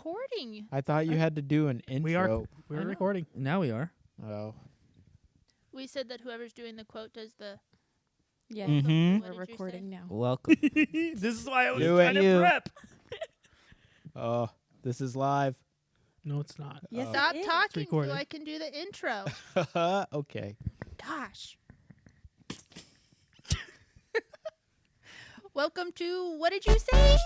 recording. I thought you had to do an intro. We're recording. Now we are. Oh. We said that whoever's doing the quote does the. Yeah, Mhm. What we're did you recording say? now. Welcome. This is why I was Do it, trying to you. prep. Oh, this is live. No, it's not. Yes, Stop it is. talking so recorded. I can do the intro. Okay. Gosh. Welcome to What Did You Say?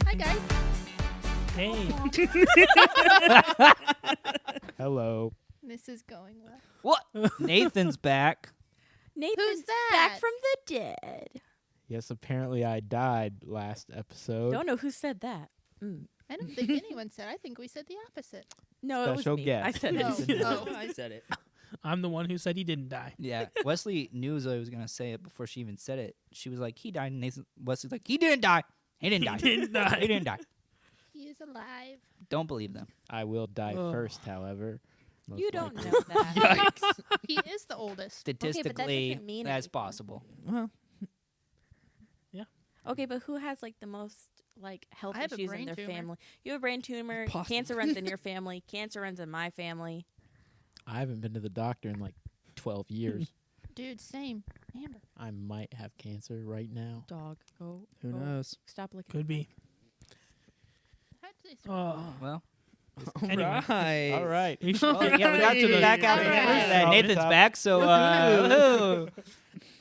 Hi, guys. Hey. Hello. This is going well. What? Nathan's back. Nathan's that? back from the dead. Yes, apparently I died last episode. Don't know who said that. I don't think anyone said. I think we said the opposite. No, it Special was me. guest. I said Oh. it. Oh. I said it. I'm the one who said he didn't die. Yeah. Wesley knew Zoe was gonna say it before she even said it. She was like, "He died." And Nathan Wesley's like, "He didn't die. He didn't die. He didn't die. He didn't die." He is alive. Don't believe them. I will die Ugh. first, however. Most You don't likely. know that. He is the oldest. Statistically, doesn't mean that's anything. possible. Well, Okay, but who has like the most like health I have a issues brain in their tumor. family? You have a brain tumor. Possibly. Cancer runs in your family. Cancer runs in my family. I haven't been to the doctor in like 12 years. Dude, same. Amber. I might have cancer right now. Dog. Go. Who go. knows? Stop looking. could be. How did they start? Oh. Well. Anyway. Right. All right. We should Well, yeah, we got to the back out of Alright. that. Nathan's back, so woohoo.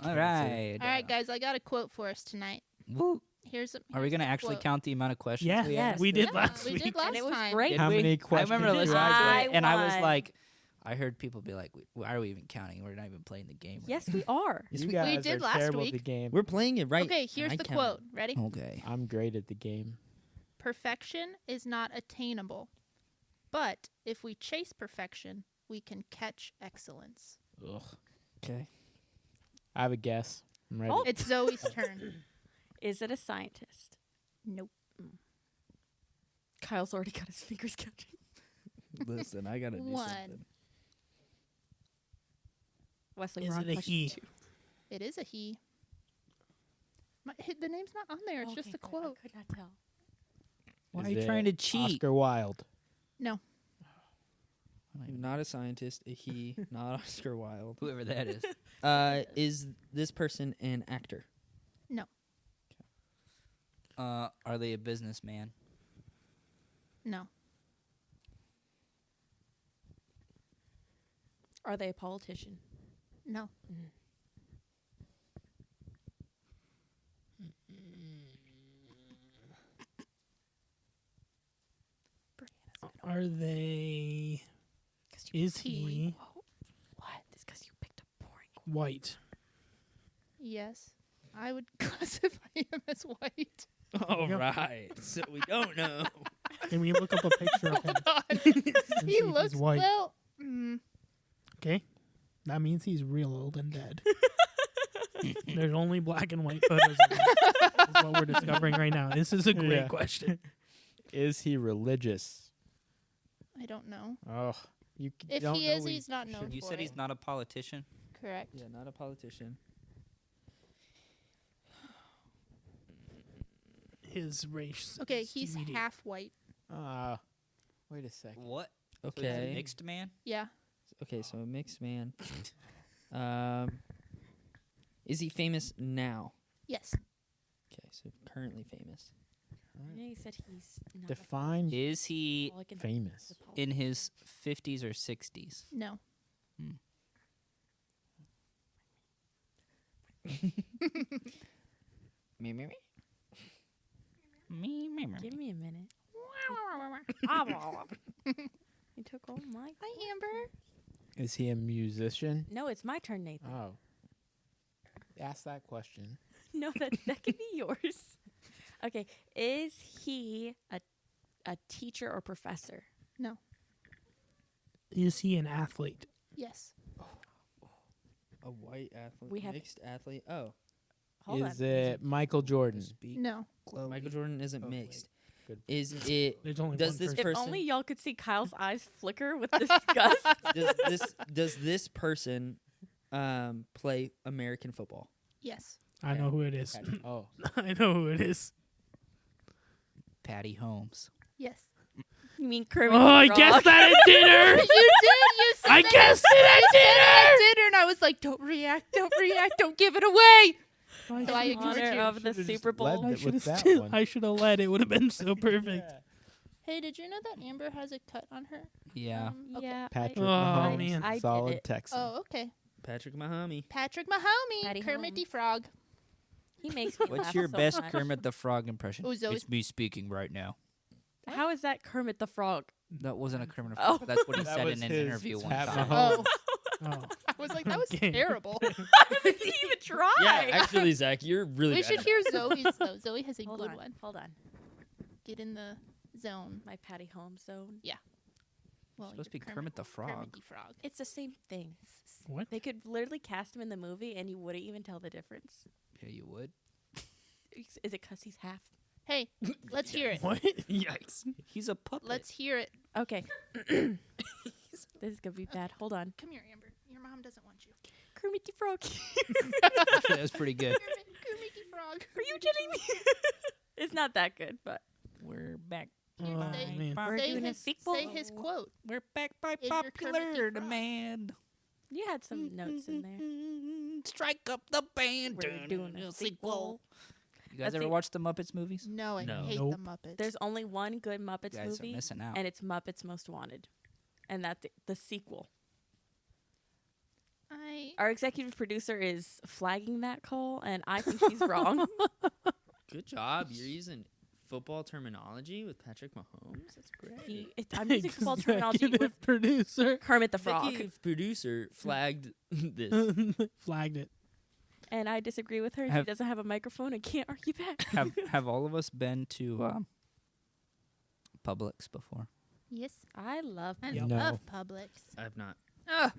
All right. All right, guys. I got a quote for us tonight. Woo. Here's a. Are we here's gonna the actually quote. count the amount of questions? Yeah, we Yes. asked? we did Yeah, last we week. did last And it was time. great. Did How we? many questions I remember did you listening ask? to it, and I was won. like, I heard people be like, "Why are we even counting? We're not even playing the game." Yes, we are. You we guys did are last terrible at week. the game. We're playing it right. Okay, here's I the counted. quote. Ready? Okay. I'm great at the game. Perfection is not attainable, but if we chase perfection, we can catch excellence. Ugh. Okay. I have a guess. I'm ready. Oh. It's Zoe's turn. Is it a scientist? Nope. Kyle's already got his fingers catching. Listen, I gotta do One. something. Wesley, Is wrong it a question he? two. It is a he. The name's not on there. It's just Okay, a good. quote. I could not tell. Why Is are you it trying to cheat? Oscar Wilde. No. Not a scientist, a he, not Oscar Wilde. Whoever that is. Is this person an actor? No. Are they a businessman? No. Are they a politician? No. Are they? 'Cause you Is picked a he boring quote. What? It's because you picked a boring quote. white? Yes. I would classify him as white. All Yep. right. So we don't know. Can we look up a picture of him? God. and see He if looks he's white. well. Okay, that means he's real old and dead. There's only black and white photos of him. Is what we're discovering right now. This is a great Yeah. question. Is he religious? I don't know. Oh, you If don't he know is, we he's not known You for said it. he's not a politician. Correct. Yeah, not a politician. His race. Okay, is he's TBD. half white. Wait a second. What? So he's a Okay. mixed man. Yeah. Okay, so a mixed man. Is he famous now? Yes. Okay, so currently famous. Yeah, you said he's not Define Is he a Republican. famous. in his 50s or 60s? No. Me. Give me a minute. You took all my. Hi, Amber. Is he a musician? No, it's my turn, Nathan. Oh. Ask that question. No, that could be yours. Okay, is he a teacher or professor? No. Is he an athlete? Yes. A white athlete. We have- mixed athlete. Oh. Hold Is on. it Michael Jordan? No. Michael Jordan isn't Oh, mixed. Good. Is it? There's only Does one this person. If person? only y'all could see Kyle's eyes flicker with disgust. Does this person play American football? Yes. I know who it is. Oh, I know who it is. Patty Holmes. Yes. You mean Kermit? Oh, the I Frog. guessed that at dinner. You did. You said I that guessed it at dinner. dinner, and I was like, "Don't react! Don't react! Don't give it away!" So I In ignored honor you. of the Should've just Super Bowl. led I it should with have that one. I should have led. It would have been so perfect. Hey, did you know that Amber has a cut on her? Yeah. Okay. Yeah. Patrick Oh, Mahomes, man. I did solid it. Texan. Oh, okay. Patrick Mahomes. Patrick Mahomes, Patty Kermit Holmes. the Frog. He makes me What's laugh your so best much. Kermit the Frog impression? Oh, Zoe. It's me speaking right now. How is that Kermit the Frog? That wasn't a Kermit the Oh. Frog. That's what he That said was in an his interview one Pat time. Mahomes. Oh, Oh. I was like, that was Okay. terrible. I didn't even try. Yeah, actually, Zach, you're really. We bad should at hear Zoe's though. Zoe has a Hold good on. one. Hold on. Get in the zone. My Patty Holmes zone. Well, Supposed to you're be Kermit the Frog. Kermit the Frog. It's the same thing. What? They could literally cast him in the movie and you wouldn't even tell the difference. Yeah, you would. Is it because he's half? Hey, let's hear it. What? Yikes. He's a puppet. Let's hear it. Okay. This is going to be bad. Hold on. Come here, Amber. Your mom doesn't want you. Kermit the Frog. That was pretty good. Kermit the Frog. Are you kidding me? It's not that good, but We're back. Oh, Say- man. We're Say doing a his, sequel? say his quote. We're back by In your Kermit the popular Frog. demand. you had some notes in there. Strike up the band. We're doing a sequel. You guys Let's ever see. watch the Muppets movies? No, I No. hate Nope. the Muppets. There's only one good Muppets You guys are movie, missing out. and it's Muppets Most Wanted. And that's the sequel. Our executive producer is flagging that call, and I think she's wrong. Good job. You're using football terminology with Patrick Mahomes. That's great. I'm using football terminology with Executive producer Kermit the Frog, Executive producer flagged this. flagged it. and I disagree with her. She Have- doesn't have a microphone and can't argue back. have all of us been to Publix before? Yes. I love I Yep. love Publix. I've not. Oh,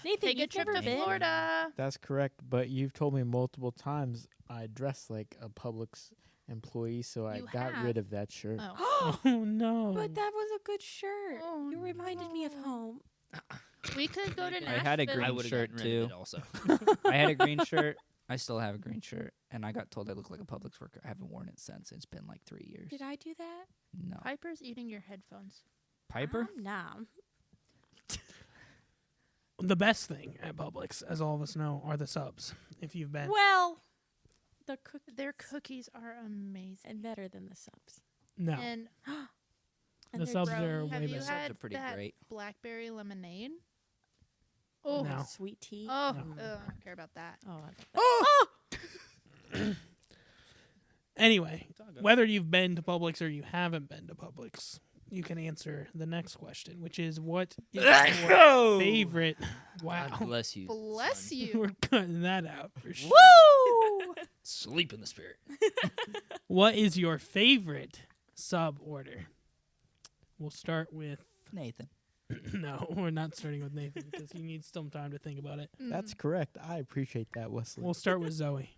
Nathan. take a You've trip never to been? Florida. That's correct, but you've told me multiple times I dress like a Publix employee, so I You got have. rid of that shirt. Oh. Oh no. But that was a good shirt. Oh, You reminded me of no. home. We could go to Nashville. I had a I green would have shirt gotten rid of too. it also. I had a green shirt. I still have a green shirt, and I got told I look like a Publix worker. I haven't worn it since. It's been like 3 years. Did I do that? No. Piper's eating your headphones. Piper? Nah. The best thing at Publix, as all of us know, are the subs. If you've been. Well, the cookies Their cookies are amazing. and better than the subs. No. And And The they're subs grown. are have way you better. Subs had are pretty that great. blackberry lemonade? Oh, No. Sweet tea. oh, No. I don't care about that. Oh, I love that. Anyway, whether you've been to Publix or you haven't been to Publix, you can answer the next question, which is what is your favorite? Wow. God bless you. Bless son. you. We're cutting that out for sure. Woo! Sleep in the spirit. What is your favorite sub order? We'll start with Nathan. no, we're not starting with Nathan because he needs some time to think about it. That's correct. I appreciate that, Wesley. We'll start with Zoe.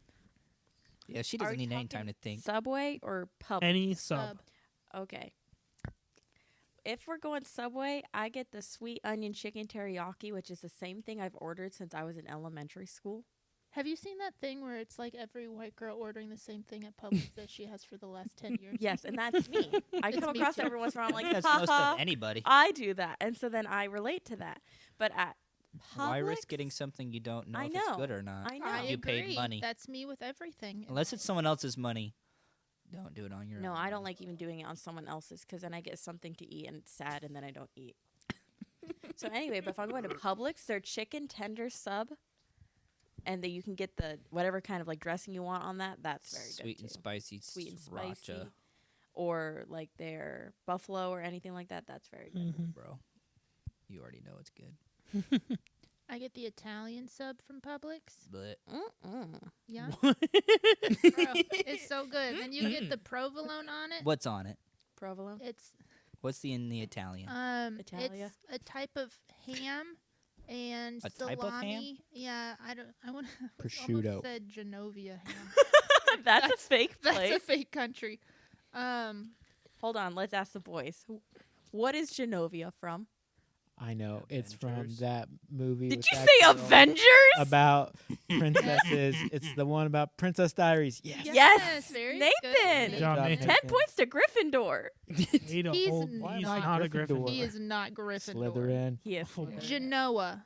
Yeah, she Are doesn't we need any talking time to think. Subway or Publix? Any sub. Okay. If we're going Subway, I get the sweet onion chicken teriyaki, which is the same thing I've ordered since I was in elementary school. Have you seen that thing where it's like every white girl ordering the same thing at Publix that she has for the last 10 years? Yes, and that's me. I It's come me across too. it every once in a while. I'm like, That's ha most ha, of anybody. I do that. And so then I relate to that. But at Why risk Publix, getting something you don't know I if it's know. good or not? I know. I You paid agree. money. That's me with everything. Unless it's someone else's money, don't do it on your own. No, I don't like even doing it on someone else's because then I get something to eat and it's sad and then I don't eat. So anyway, but if I'm going to Publix, their chicken tender sub, and then you can get the whatever kind of like dressing you want on that. That's very Sweet good and too. spicy. Sweet and sriracha, spicy, or like their buffalo or anything like that. That's very good. Mhm. bro. You already know it's good. I get the Italian sub from Publix. But Mm-mm. Yeah. Bro, it's so good. And you get the provolone on it. what's on it? Provolone. It's What's in the Italian? Italia? it's a type of ham And A salami. type of ham? Yeah, I don't. I want. Prosciutto. Said Genovia ham. That's a fake That's place. a fake country. Hold on, let's ask the boys. What is Genovia from? I know. It's from Avengers. that movie. Did with you that say girl Avengers? About princesses. It's the one about Princess Diaries. Yes. Yes, very Nathan. good. Good job, Nathan. 10 points to Gryffindor. Need a He's whole- not he's not a Gryffindor. Gryffindor. He is not Gryffindor. Slytherin. He is. Oh, Genoa.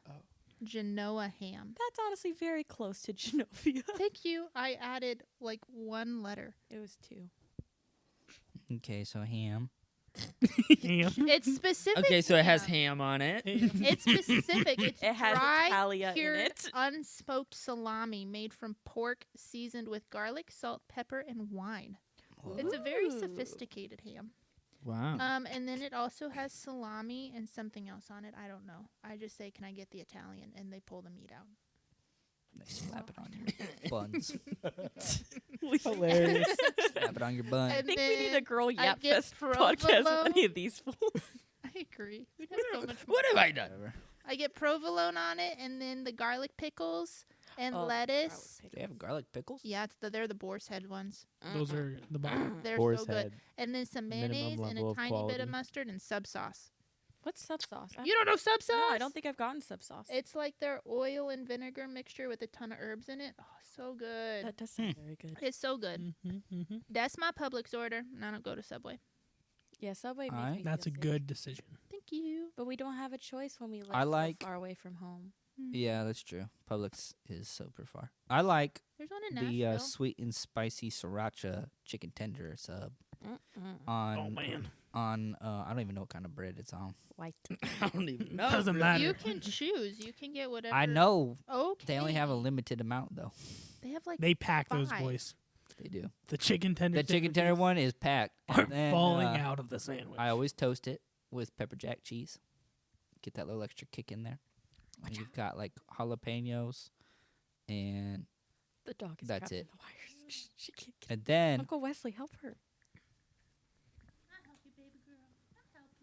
Genoa ham. That's honestly very close to Genovia. Thank you. I added like one letter. It was 2. Okay, so ham. Ham. It's specific. Okay, so it has ham. ham on it. It's specific. It's It has dry, Italia in cured, it. unsmoked salami made from pork seasoned with garlic, salt, pepper, and wine. It's a very Ooh. sophisticated ham. Wow. And then it also has salami and something else on it. I don't know. I just say, "Can I get the Italian?" And they pull the meat out. They slap it on your buns. Hilarious. Slap it on your bun. I And think we need a then girl I yap get fest podcast with provolone. any of these fools. I agree. We'd have so much more. What have I done? Whatever. I get provolone on it, and then the garlic pickles and Oh, lettuce. They have garlic pickles? Yeah, they're the boar's head ones. Those are the bottom. They're Boar's so good. head. And then some Minimum mayonnaise and level a of tiny bit quality. of mustard and sub sauce. What's sub sauce? You don't know sub sauce? No, I don't think I've gotten sub sauce. It's like their oil and vinegar mixture with a ton of herbs in it. Oh, so good. That does sound very good. It's so good. Mm-hmm. That's my Publix order, and I don't go to Subway. Yeah, Subway makes Alright. me That's a feel sick. good decision. Thank you. But we don't have a choice when we live I like- so far away from home. Yeah, that's true. Publix is super far. I like There's one in the Nashville. sweet and spicy sriracha chicken tender sub Mm-mm. on Oh man, I don't even know what kind of bread it's on. White. I don't even know. doesn't matter. You can choose. You can get whatever. I know Okay. they only have a limited amount though. They have like They pack those 5. boys. They do. The chicken tender. The chicken tender sandwiches one is packed. are And then, falling out of the sandwich. I always toast it with pepper jack cheese. Get that little extra kick in there. And you've got like jalapenos, and The dog is That's trapped in it. the wires. She can't get and then Uncle Wesley, help her.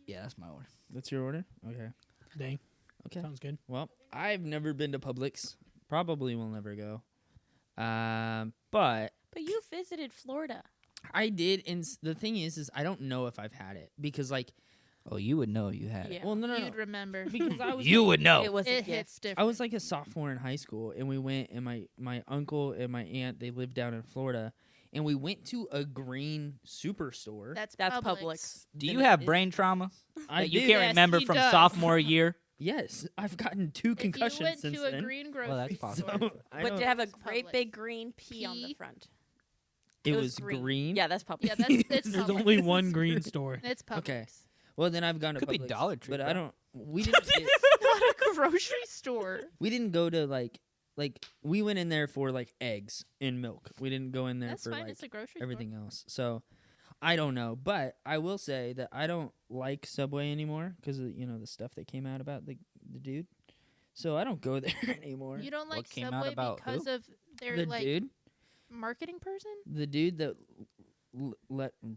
yeah, that's my order. That's your order? Okay. Dang. Okay. Sounds good. Well, I've never been to Publix. Probably will never go. But But you visited Florida. I did, and the thing is I don't know if I've had it because, like, Oh, you would know you had it. Yeah. well, no, You'd remember. because I was You would know. It was a It hits gift. different. I was like a sophomore in high school, and we went, and my uncle and my aunt, they lived down in Florida, and we went to a green superstore. That's That's Publix. Publix. Do And you have it- brain trauma I that you do. can't Yes, remember he from does. sophomore year? Yes, I've gotten 2 If concussions you went since to a then. green grocery Well, that's possible. store, So, I But don't- to have a It's great Publix. big green P on the P. front. it it was was green. green. Yeah, that's Publix. yeah, that's it's There's Publix. only one green store. It's Publix. Okay. Well, then I've gone to Could be Publix, Dollar Tree, but bro. I don't. We didn't. Not a grocery store. We didn't go to like we went in there for like eggs and milk. We didn't go in there That's for fine. like It's a grocery everything else. So I don't know, but I will say that I don't like Subway anymore because of the stuff that came out about the dude. So I don't go there anymore. store. You don't What like came out Subway about because who? of their the like dude, marketing person? the dude that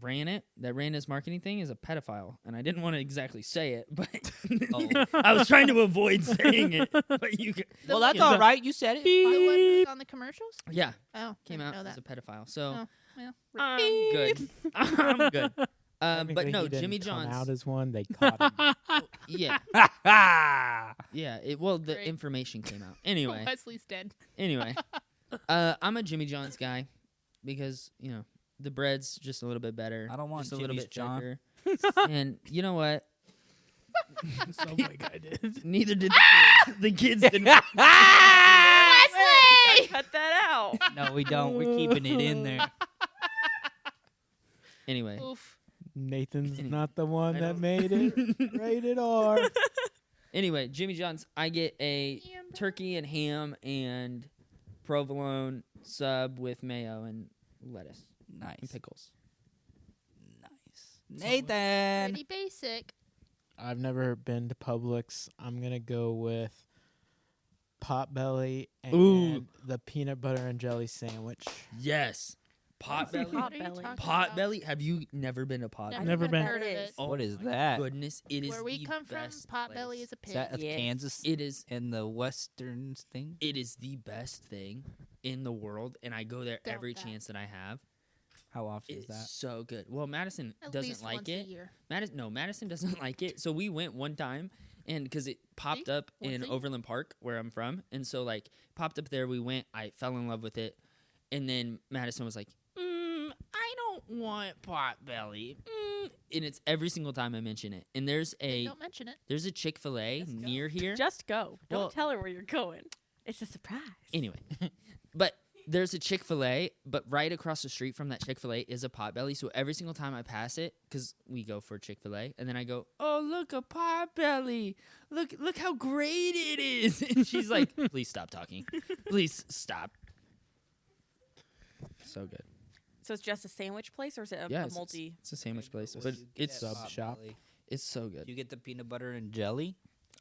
ran his marketing thing is a pedophile, and I didn't want to exactly say it, but Oh. I was trying to avoid saying it. But you, Well, that's Yeah. all right. You said it. The one who's on the commercials? yeah, Oh, came I out didn't know as a that. pedophile. So. Oh, well, I'm good. I'm good. But Technically, no, he didn't Jimmy come John's. out as one. They caught him. Yeah, yeah. The Great. information came out. Anyway, Wesley's dead. anyway, I'm a Jimmy John's guy because the bread's just a little bit better. I don't want just a little Jimmy's bit John. thicker. And you know what? Subway guy did. Neither did the kids. The kids didn't. Wesley! Cut that out. No, we don't. We're keeping it in there. Anyway, Oof. Nathan's Any- not the one I that don't- made it. Rated R. anyway, Jimmy John's. I get a Amber. turkey and ham and provolone sub with mayo and lettuce and Nice. pickles. Nice. Nathan. Pretty basic. I've never been to Publix. I'm gonna go with Potbelly and Ooh. the peanut butter and jelly sandwich. Yes. Potbelly. What are you talking about? Potbelly. Have you never been to Potbelly? I've Never been. heard of it. Oh What is my that? Goodness, it is Where we the come from, best Potbelly place. is a Is that pig. a Yes. Kansas It is. in the western thing? It is the best thing in the world, and I go there Don't every that. chance that I have. How often is It's that? so good. Well, Madison At doesn't least like once it. a year. Madison doesn't like it. So we went one time, and because it popped See? up Once in a year. Overland Park, where I'm from, and so like popped up there. We went. I fell in love with it, and then Madison was like, "I don't want Potbelly," and it's every single time I mention it. And there's Hey, a don't mention it. Chick-fil-A Just go. near here. Just go. Don't Well- tell her where you're going. It's a surprise. Anyway, but there's a Chick-fil-A, but right across the street from that Chick-fil-A is a Potbelly. So every single time I pass it, because we go for Chick-fil-A, and then I go, "Oh, look, a Potbelly! Look how great it is!" And she's like, "Please stop talking. Please stop." So good. So it's just a sandwich place, or is it a, Yeah, a it's- multi? It's a sandwich place, What but do you get it's at Sub shop. Potbelly? it's so good. You get the peanut butter and jelly.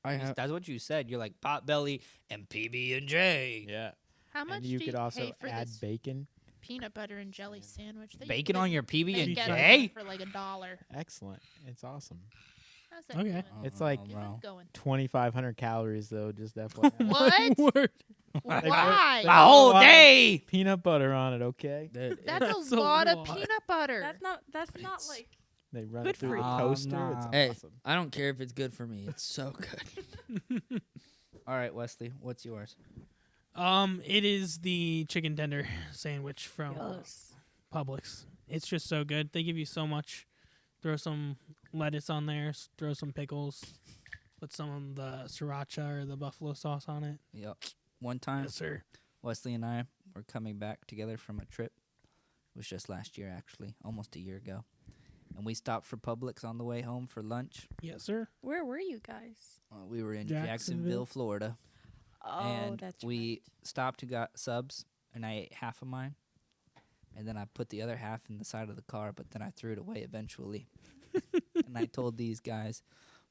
I have. That's what you said. You're like Potbelly and PB and J. Yeah. How much And you do could you also pay for add this bacon. peanut butter and jelly sandwich? They- Bacon they- on your PB they and get J. it for like $1. Excellent. It's awesome. How's that Okay. going? It's like- Get that going. 2,500 calories though. Just FYI. What? Word. Why? They A put whole lot of day. Peanut butter on it. Okay. That's That's a a lot of lot. peanut butter. That's not It's- like. They run Good it through for a you. toaster. Nah. It's Hey. awesome. I don't care if it's good for me. It's so good. All right, Wesley, what's yours? It is the chicken tender sandwich from Yes. Publix. It's just so good. They give you so much. Throw some lettuce on there. Throw some pickles. Put some of the sriracha or the buffalo sauce on it. Yep. One time, Yes, sir. Wesley and I were coming back together from a trip. It was just last year, actually, almost a year ago. And we stopped for Publix on the way home for lunch. Yes, sir. Where were you guys? We were in Jacksonville. Jacksonville, Florida. Oh, and that's we right. stopped and got subs, and I ate half of mine. And then I put the other half in the side of the car, but then I threw it away eventually. And I told these guys,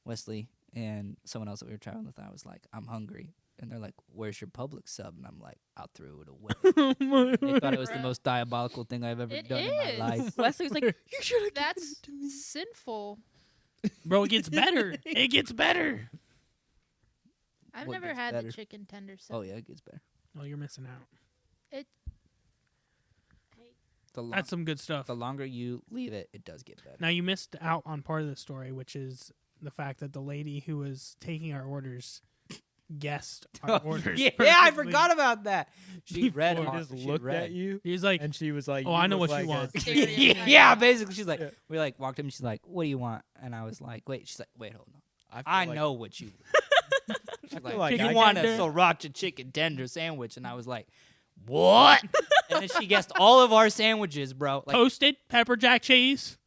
Wesley and someone else that we were traveling with, I was like, I'm hungry. And they're like, where's your Publix sub? And I'm like, I threw it away. They thought it was the most diabolical thing I've ever It done in is. my life. Wesley was like, "You should have." That's sinful. Bro, it gets better. It gets better. I've What never gets had better? the chicken tender Oh, sandwich. yeah, it gets better. Oh, you're missing out. That's some good stuff. The longer you leave it, it does get better. Now, you missed out on part of the story, which is the fact that the lady who was taking our orders guessed our orders. yeah, I perfectly. forgot about that. She read Before She on- just she looked read. at you, He's like, and she was like, "Oh, you I know look what you like a want." Scared of you. yeah, basically, she's like, Yeah. we like walked in, and she's like, "What do you want?" And I was like, "Wait." She's like, "Wait, hold on. feel I like- know what you." She's feel like, like "You I want a get- sriracha chicken tender sandwich?" And I was like, "What?" And then she guessed all of our sandwiches, bro. Like, toasted pepper jack cheese.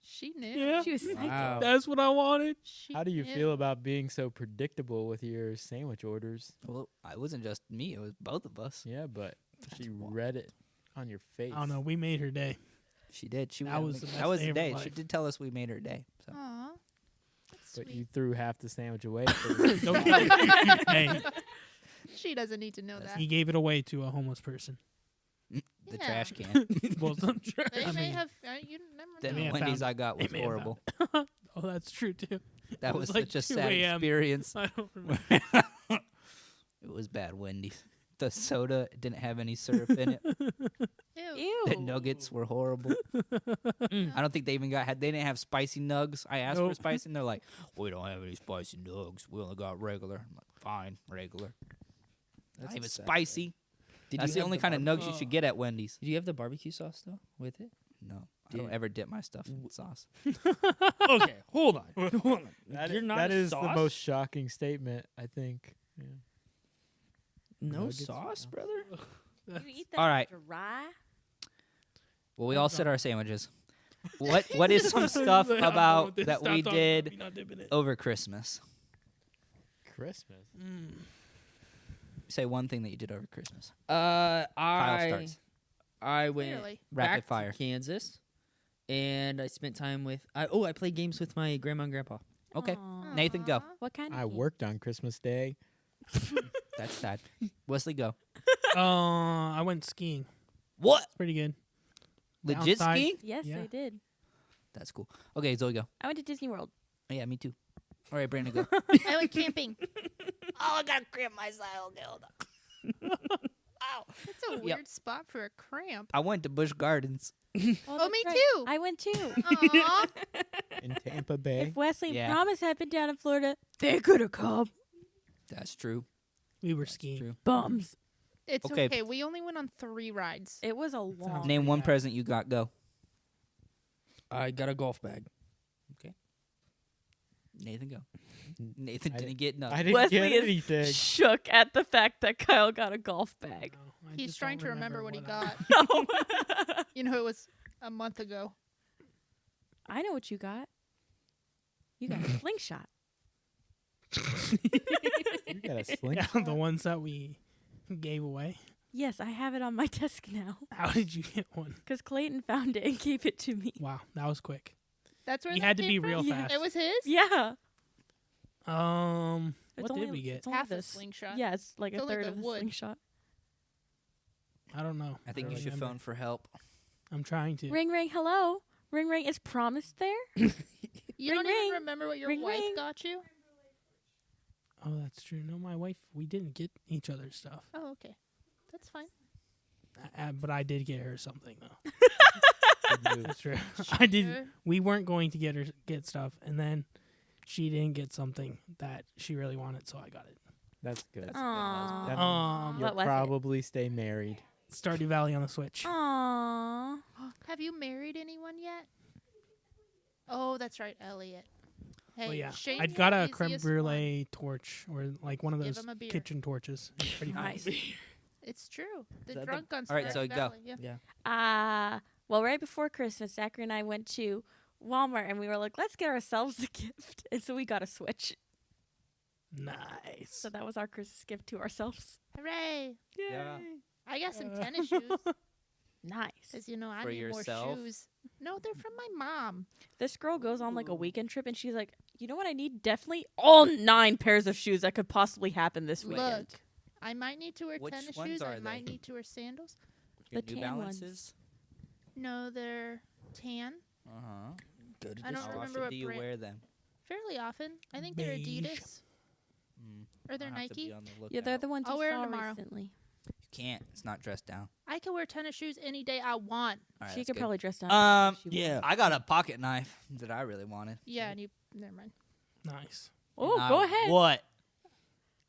She knew. Yeah. She was psycho. Wow. That's what I wanted. She How do you knew. feel about being so predictable with your sandwich orders? well, it wasn't just me; it was both of us. Yeah, but she wild. read it on your face. I don't know. We made her day. She did. She That was the that best was day the of her day. life. She did tell us we made her day. So. Aw. That's But sweet. you threw half the sandwich away. for the- Don't give it- hey, She doesn't need to know that. he gave it away to a homeless person. The Yeah. trash can. Well, They I may mean, have. You never Then may know. have Wendy's found- I got they was may have horrible. oh, that's true too. That It was was like such a 2 sad a.m. experience. I don't remember. It was bad Wendy's. The soda didn't have any syrup in it. Ew. Ew. The nuggets were horrible. I don't think they even they didn't have spicy nugs. I asked for Nope. spicy and they're like, we don't have any spicy nugs. We only got regular. I'm like, fine, regular. Not even spicy. Did That's you the have only kind of nugs you Oh. should get at Wendy's. Did you have the barbecue sauce though with it? No, I Did- don't ever dip my stuff in sauce. Okay, hold on. Hold on. That You're is, not that a is the sauce? most shocking statement, I think. Yeah. No Nuggets? sauce, No. brother. You eat that All right. dry? Well, we all said our sandwiches. What is some stuff I don't know about what this- that stop we talking about did me not dipping it. over Christmas? Christmas. Say one thing that you did over Christmas. I starts. I went Clearly. Rapid back fire. to Kansas, and I spent time with. I played games with my grandma and grandpa. Okay, Aw. Nathan, go. What kind of I game? worked on Christmas Day. That's sad. Wesley, go. I went skiing. What? Pretty good. Legit Downside- skiing? Yes, Yeah. I did. That's cool. Okay, Zoe, go. I went to Disney World. Oh, yeah, me too. All right, Brandon, go. I went camping. Oh, I gotta cramp myself. Okay, hold on. Ow. It's a weird spot for a cramp. I went to Busch Gardens. Oh, Oh, that's me right. too. I went too. Aw. In Tampa Bay. If Wesley Yeah. and Promise had been down in Florida, they could have come. That's true. We were skiing. True. Bums. It's Okay. okay. We only went on 3 rides. It was a Sounds long. Name one bad. present you got. Go. I got a golf bag. Nathan, go. Nathan I didn't get nothing. I didn't Wesley get is anything. shook at the fact that Kyle got a golf bag. No, I He's just trying don't to remember what he I- got. No. You know, it was a month ago. I know what you got. You got a slingshot. You got a slingshot. the ones that we gave away. Yes, I have it on my desk now. How did you get one? Because Clayton found it and gave it to me. Wow, that was quick. That's where You that had to came be from? real Yeah. fast. It was his? Yeah. What did we get? It's only Half a this. slingshot. Yeah, it's like It's a only third the of a wood. slingshot. I don't know. I think don't you should remember. phone for help. I'm trying to. Ring, ring, hello. Ring, ring, is Promise there? You Ring, don't ring. even remember what your Ring, wife ring. got you? Oh, that's true. No, my wife. We didn't get each other stuff, Oh, okay. That's fine. but I did get her something though. Good move. That's true. I did. Sure. We weren't going to get stuff, and then she didn't get something that she really wanted, so I got it. That's good. Aww. That Um, You'll What was it? probably stay married. Stardew Valley on the Switch. Aww. Have you married anyone yet? Oh, that's right, Elliot. Hey, Well, yeah, Shane, I you're got the a creme easiest brulee torch, or like one of Give those him a beer. kitchen torches. It's pretty fun. Nice. one. It's true. The that the- drunk on All right, Stardew so go. Valley. Yeah. Well, right before Christmas, Zachary and I went to Walmart and we were like, let's get ourselves a gift. And so we got a Switch. Nice. So that was our Christmas gift to ourselves. Hooray! Yeah. I got some tennis shoes. Nice. Because, you know, I For need yourself? more shoes. No, they're from my mom. This girl goes on like a weekend trip and she's like, you know what I need? Definitely all 9 pairs of shoes that could possibly happen this weekend. Look, I might need to wear Which tennis ones shoes. are I might they? need to wear sandals. Your The New tan ones. Balances. No, they're tan. Uh huh. Good. I don't How remember often what do you brand. wear them? Fairly often. I think they're Beige. Adidas. Or they're I'll have to be Nike. on the Yeah, they're lookout. the ones I'll you wear 'em saw tomorrow. recently. You can't. It's not dressed down. I can wear tennis shoes any day I want. All right, She that's could good. probably dress down. if she Yeah. I got a pocket knife that I really wanted. Yeah, and you. Never mind. Nice. wanted. Oh, Nah, go ahead. What?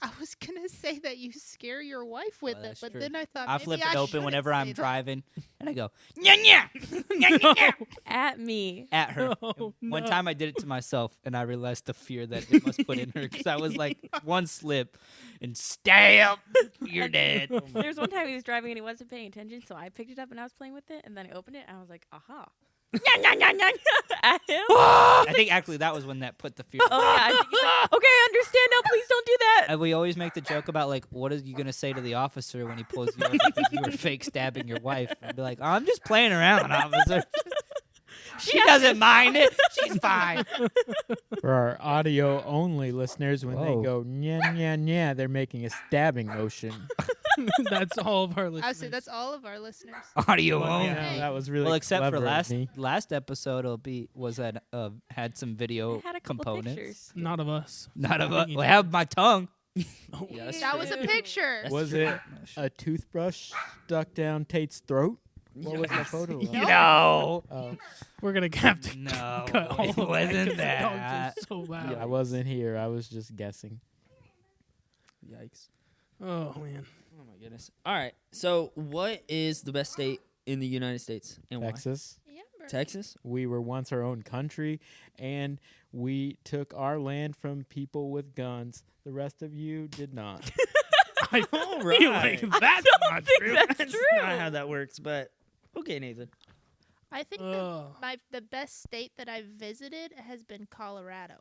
I was gonna say that you scare your wife with Oh, it, that's but true. then I thought I maybe flip I it open shouldn't whenever I'm say that. driving, and I go nya nya nya nya nya At me. at her. Oh, One no. time I did it to myself, and I realized the fear that it must put in her because I was like one slip and stab, you're dead. There's one time he was driving and he wasn't paying attention, so I picked it up and I was playing with it, and then I opened it and I was like, aha. At him. I think actually that was when that put the fear. Oh, yeah. I think he's like, okay, I understand now. Please don't do that. And we always make the joke about like, what are you gonna say to the officer when he pulls you over because you were fake stabbing your wife? I'd be like, oh, I'm just playing around, officer. She doesn't mind it. She's fine. For our audio only listeners, when Whoa. they go nya nya nya, they're making a stabbing motion. That's all of our listeners. I would say that's all of our listeners. Audio Well, only. yeah. That was really Well, except for clever of me. last episode, had some video I had a couple components. pictures. Not of us. Not of I us. think you We did. have my tongue. Oh, Yeah, that's That true. was a picture. That's Was true. it a toothbrush stuck down Tate's throat? What was the Yes. photo of? No. Oh, We're gonna have to No, cut all it of that 'cause wasn't the that. dogs are so loud. I wasn't here. I was just guessing. Yikes. Oh man. Oh my goodness. All right. So, what is the best state in the United States and why? Texas. Yeah, bro. Texas. We were once our own country, and we took our land from people with guns. The rest of you did not. I All feel like right. that's not true. That's true. Not how that works, but okay, Nathan. I think Ugh. the best state that I've visited has been Colorado.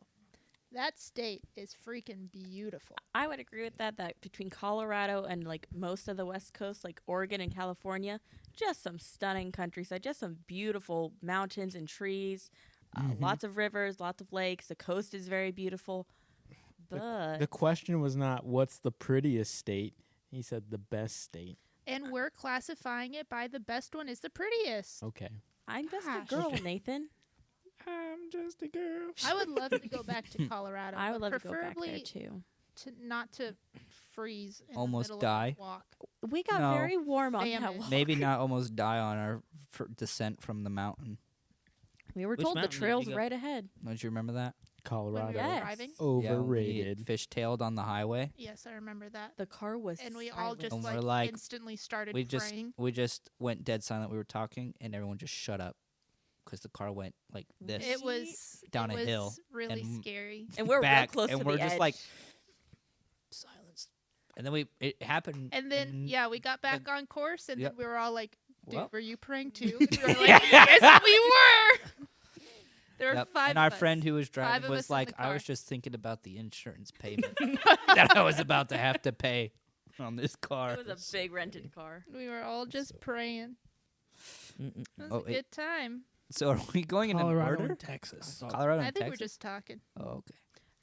That state is freaking beautiful. I would agree with that. That between Colorado and like most of the West Coast, like Oregon and California, just some stunning countryside, just some beautiful mountains and trees, lots of rivers, lots of lakes. The coast is very beautiful. But The question was not what's the prettiest state. He said the best state. And we're classifying it by the best one is the prettiest. Okay. I'm just Gosh. a girl, Okay. Nathan. I'm just a girl. I would love to go back to Colorado. I would but love to go back there preferably too. not to freeze in Almost the middle die. of the walk. We got No. very warm on that Famine. walk. Maybe not almost die on our descent from the mountain. We were Which told the mountain did you trail's go? right ahead. Don't you remember that? Colorado. When we were Yes. driving. Overrated. Yeah, fish-tailed on the highway. Yes, I remember that. The car was And we all silent. just And we're like, like- instantly started We just praying. went dead silent. We were talking, and everyone just shut up because the car went like this. It was down it a was hill really and scary. and we're real back, close and to we're the just edge. like silence. And then it happened. And then we got back on course, and Yep. then we were all like, "Dude, Well. were you praying too?" And we were like, "Yes, we were." There were Yep. 5 And our of us. friend who was 5 driving of was us in like, the I was car. just thinking about the insurance payment that I was about to have to pay on this car. It was a big rented car. We were all just praying. Mm-mm. It was Oh, a good time. So are we going into Colorado order? and Texas. Colorado I and think we're Texas? just talking. Oh, okay.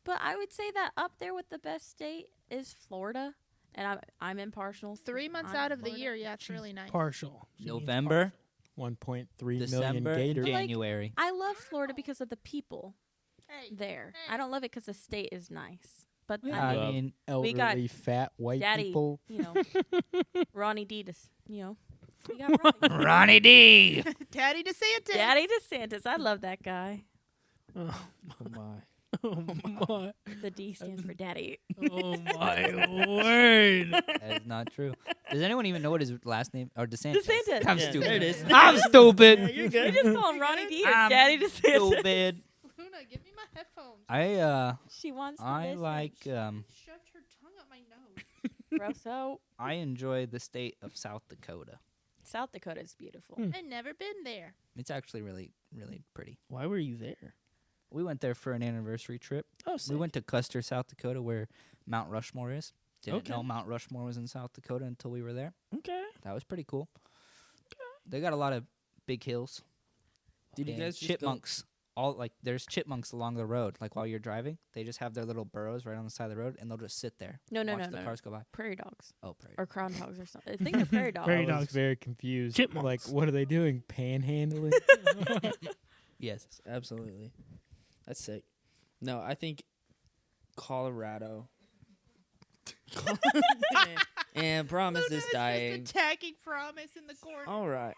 But I would say that up there with the best state is Florida, and I'm impartial. 3 months I'm out of the Florida. year, yeah, it's really nice. Partial. She means November, 1.3 million December, and gators. Like, January. I love Florida because of the people Hey, there. Hey. I don't love it because the state is nice. But Yeah, I I mean, mean, Elderly, got fat white Daddy, people. you know, Ronnie D. We got Ronnie. Ronnie D. Daddy DeSantis. Daddy DeSantis. I love that guy. Oh, Oh my. oh my! The D stands for Daddy. Oh my word! That is not true. Does anyone even know what his last name or DeSantis? DeSantis. I'm Yeah, stupid. there it is. I'm stupid. You're You good. just call him Ronnie D or I'm Daddy DeSantis. Stupid. Luna, give me my headphones. She wants to I listen. like Shoved her tongue up my nose. Grosso. I enjoy the state of South Dakota. South Dakota is beautiful. Hmm. I've never been there. It's actually really, really pretty. Why were you there? We went there for an anniversary trip. Oh, We went to Custer, South Dakota, where Mount Rushmore is. Didn't Okay. know Mount Rushmore was in South Dakota until we were there. Okay. That was pretty cool. They got a lot of big hills. Did you and guys just go- chipmunks? All like there's chipmunks along the road. Like while you're driving, they just have their little burrows right on the side of the road, and they'll just sit there. No, no, watch no, the no. cars go by. Prairie dogs Oh, prairie. or groundhogs or something. I think they're prairie dogs. Prairie I was dogs. very confused. Chipmunks. Like, what are they doing? Panhandling? Yes. Absolutely. That's sick. No, I think Colorado. and Promise is Luna's dying. just attacking Promise in the corner. All right.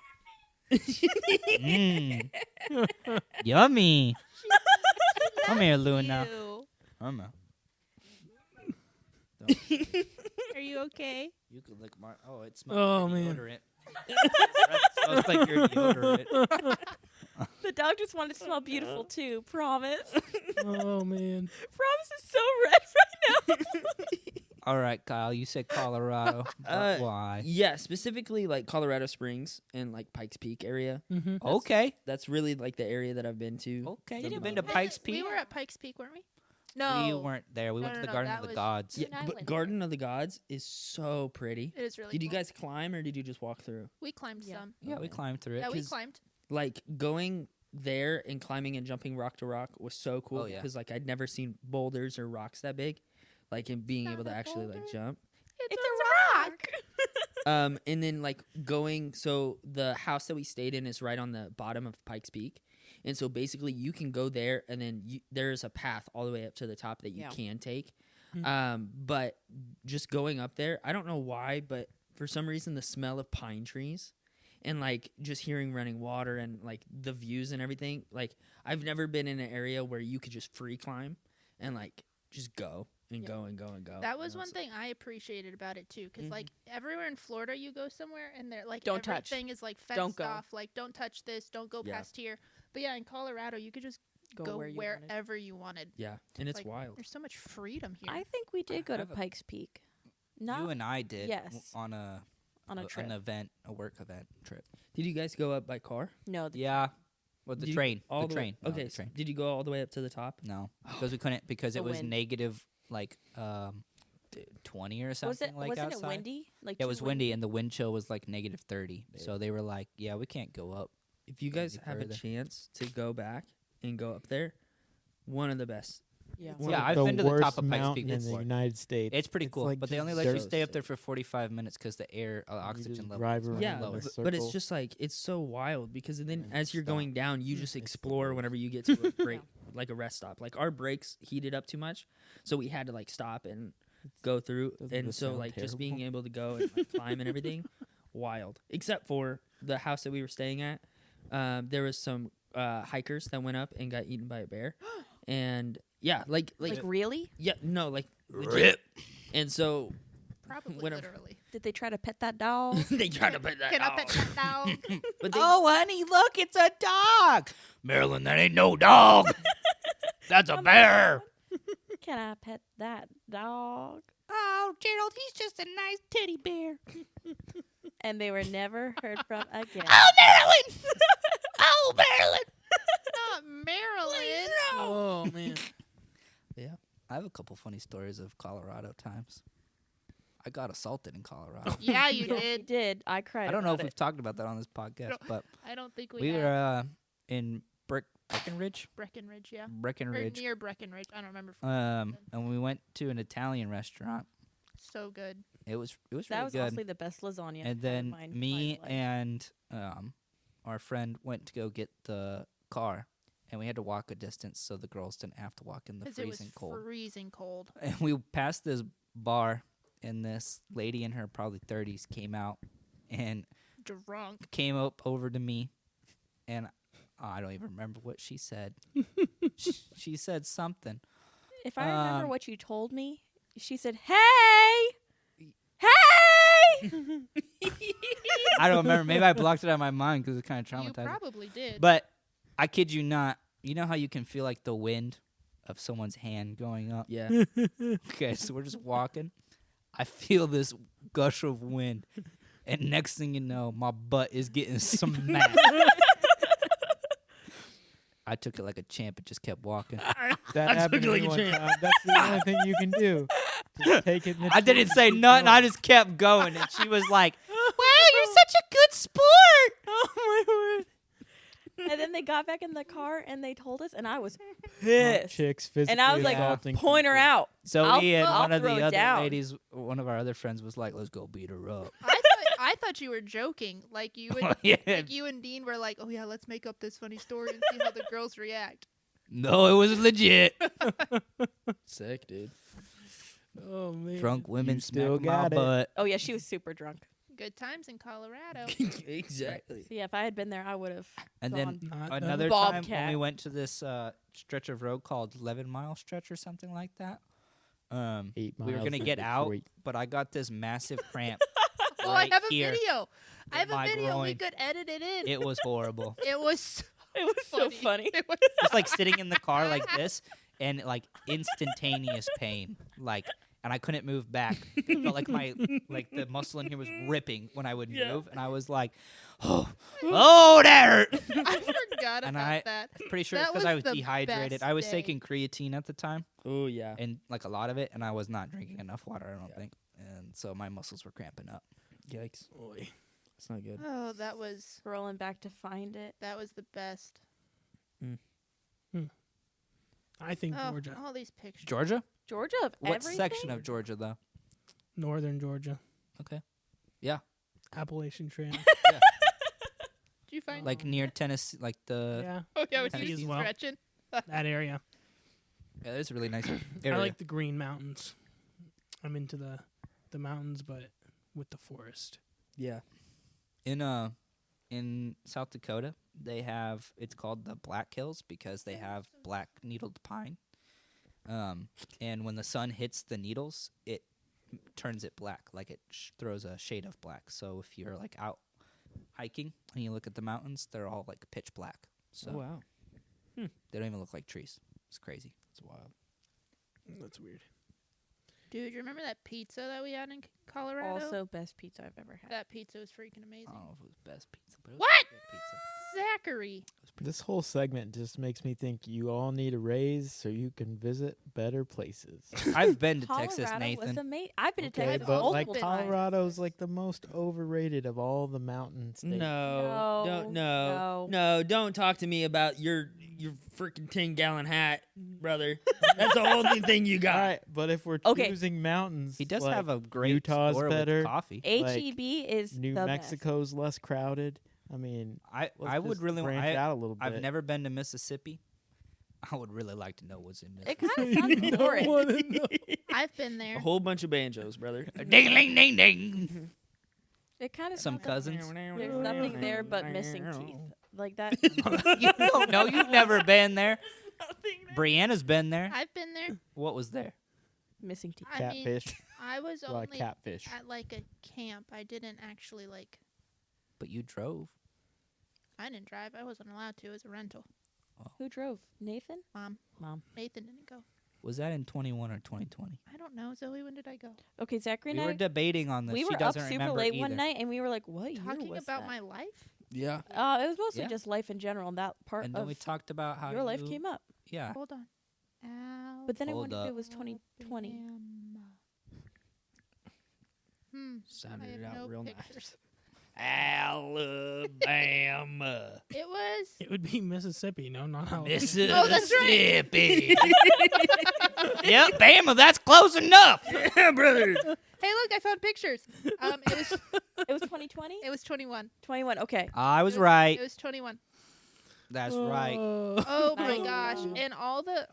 Mm. Yummy. Come here, Luna. Ew. Come on. Are you okay? You could lick my. Oh, it smells Oh, like man. deodorant. Smells like your deodorant. The dog just wanted to smell beautiful too. Promise. Oh man! Promise is so red right now. All right, Kyle. You said Colorado. But why? Yeah, specifically like Colorado Springs and like Pikes Peak area. Mm-hmm. Okay. That's really like the area that I've been to. Okay. the You've been to most. Pikes Peak? We were at Pikes Peak, weren't we? No. We weren't there. We No, went no, to the no, Garden that of the was- Gods. Yeah, And I but went Garden of the Gods is so pretty. It is really Did you cool. guys climb or did you just walk through? We climbed Yeah. some. Yeah, we climbed through it. Yeah, we 'Cause- climbed. Like going there and climbing and jumping rock to rock was so cool Oh, yeah. because like I'd never seen boulders or rocks that big, like and being Not able to a actually like boulder. jump. It's a rock. And then like going, so the house that we stayed in is right on the bottom of Pikes Peak, and so basically you can go there, and then there's a path all the way up to the top that you Yeah. can take. Hmm. But just going up there, I don't know why, but for some reason the smell of pine trees, and like just hearing running water and like the views and everything, like I've never been in an area where you could just free climb and like just go and Yeah. go and go and go. That was And one thing I appreciated about it too, because Mhm. like everywhere in Florida, you go somewhere and they're like Don't touch. everything is like fenced Don't go. off. Like don't touch this, don't go Yeah. past here. But yeah, in Colorado, you could just go where you wanted. wherever you wanted. Yeah, and it's Like, wild. There's so much freedom here. I think we did go to have a- Pikes Peak. You Not and I did Yes. on a on a trip. an event, a work event trip. Did you guys go up by car? No, Yeah. With the Did you- train. All The train. No, Okay, the so train. did you go all the way up to the top? No, because we couldn't because The it was wind. negative like 20 or something was it like wasn't outside. it windy? Like Yeah, it too was windy and the wind chill was like negative 30. So they were like, "Yeah, we can't go up." If you guys Any have a further. chance to go back and go up there, one of the best Yeah. One Yeah, of I've the been to the top worst of Pikes mountain Peak in the before. United States. It's pretty cool, like but they just only let you dirt. stay up there for 45 minutes because the air You oxygen just level drive is around much Yeah, in a lower. but it's circle. just like it's so wild because then And as you're stop. going down, you just It's the explore worst. whenever you get to a break, like a rest stop. Like our brakes heated up too much, so we had to like stop and go through. Doesn't And this so sound like just being terrible? able to go and like, climb and everything, wild. Except for the house that we were staying at, there was some hikers that went up and got eaten by a bear, and yeah, like Like really? yeah, no, like legit. And so Probably Whatever. literally. Did they try to pet that dog? they tried to put that Can I out. pet that dog? But they, Oh, honey, look, it's a dog. Marilyn, that ain't no dog. That's a bear. Can I pet that dog? Oh, Gerald, he's just a nice teddy bear. And they were never heard from again. Marilyn! Oh, Marilyn! Not Maryland. Oh man. I have a couple funny stories of Colorado times. I got assaulted in Colorado. Yeah, you Yeah, did. did. I cried. I don't know if about we've talked about that on this podcast, but I don't think we we have. were in Breckenridge. Breckenridge, yeah. Or Breckenridge. near Breckenridge. I don't remember. And we went to an Italian restaurant. So good. It was That really was good. honestly the best lasagna. And I've then had in me my life. and our friend went to go get the car, and we had to walk a distance so the girls didn't have to walk in the Because it was freezing cold. freezing cold. And we passed this bar, and this lady in her probably 30s came out and Drunk. came up over to me, and I don't even remember what she said. She said something. If I remember um, what you told me, she said, "Hey, hey." I don't remember. Maybe I blocked it out of my mind because it's kind of You traumatizing. probably did. But I kid you not. You know how you can feel like the wind of someone's hand going up? yeah. Okay, so we're just walking. I feel this gush of wind. And next thing you know, my butt is getting smacked. I took it like a champ and just kept walking. That happened to like me a one champ. time. That's the only thing you can do. Just take it. in the I didn't chin say and keep nothing. I going. just kept going. And she was like, wow, you're such a good sport. Oh my word. And then they got back in the car and they told us, and I was Drunk pissed. chicks physically And I was like, assaulting point her people. out. So I'll me and throw- one I'll of the throw it other down. ladies, one of our other friends was like, let's go beat her up. I thought you were joking. Like you and Yeah. like you and Dean were like, "Oh yeah, let's make up this funny story and see how the girls react." No, it was legit. Sick, dude. Oh man. Drunk women You still smack my got it. butt. Oh yeah, she was super drunk. Good times in Colorado. Exactly. So yeah, if I had been there, I would have. And then Not another time when Bobcat. we went to this stretch of road called 11 Mile Stretch or something like that. 8 We were miles gonna to get out, Detroit. but I got this massive cramp. Oh, right I have a here video. I in have a my video. We groin. could edit it in. It was horrible. It was It was so funny. It was Just like sitting in the car like this, and like instantaneous pain, like, and I couldn't move back. It felt like like the muscle in here was ripping when I would move, and I was like, oh, that hurt. I forgot And about that. Pretty sure That it's because I was was the dehydrated. best I was day. taking creatine at the time, Oh yeah. and like a lot of it, and I was not drinking enough water. I don't think, and so my muscles were cramping up. Yikes. Boy. It's not good. Oh, that was Scrolling back to find it. the best. I think Oh, Georgia. all these pictures. Georgia? Georgia of What everything. section of Georgia though? Northern Georgia. Okay, Appalachian Trail. Did you find? like near Tennessee, like the. yeah. Oh yeah, was Tennessee you as well. stretching? That area. Yeah, it's a really nice area. I like the Green Mountains. I'm into the mountains, but with the forest. Yeah. In South Dakota, they have it's called the Black Hills because they have black needled pine. And when the sun hits the needles, it turns it black, like it throws a shade of black. So if you're like out hiking and you look at the mountains, they're all like pitch black. So Oh wow. they don't even look like trees. It's crazy. That's wild. That's weird. Dude, you remember that pizza that we had in Colorado? Also, best pizza I've ever had. that pizza was freaking amazing. I don't know if it was best pizza, but it was What? good pizza. Zachary. This whole segment just makes me think you all need a raise so you can visit better places. I've been to Colorado Texas, was Nathan. amazing. I've been to Okay, Texas but multiple like times. Colorado's like the most overrated of all the mountain states. No, don't no, don't talk to me about your freaking 10-gallon hat, brother. That's the only thing you All got. right, but if we're Okay. choosing mountains, He does like, have a great Utah's score better. with coffee. HEB is New the Mexico's less crowded. I mean, I let's would just really want. branch out a little bit. I've never been to Mississippi. I would really like to know what's in best. It Mississippi. kind of sounds boring. I've been there. A whole bunch of banjos, brother. Ding, ding, ding, ding. It kind of Some cousins. There's nothing there but missing teeth. Like that. You don't know. You've never been there. Brianna's been there. I've been there. What was there? Missing teeth. I mean, Catfish. I was A lot of only catfish. at like a camp. I didn't actually like. But you drove. I didn't drive. I wasn't allowed to. It was a rental. Who drove? Nathan? Mom. Mom. Nathan didn't go. Was that in 21 or 2020? I don't know. Zoe, when did I go? Okay, Zachary We and were I. debating on this. We She were up doesn't super remember late either. one night, and we were like, "What year Talking was about that?" my life? Yeah. It was mostly Yeah. just life in general, and that part And then of we talked about how your life you- came up. Yeah. Hold on. But then I Hold wondered if up. it was 2020. Alabama. I Sounded have it out no real pictures. Alabama. It was. It would be Mississippi. No, not Alabama. Mississippi. Oh, that's right. Yep, Bama, that's close enough. Yeah, brother. Hey, look! I found pictures. It was. It was 2020. It was 21. 21. Okay. I was It right. It was 21. That's right. Oh my Nice. gosh! And all the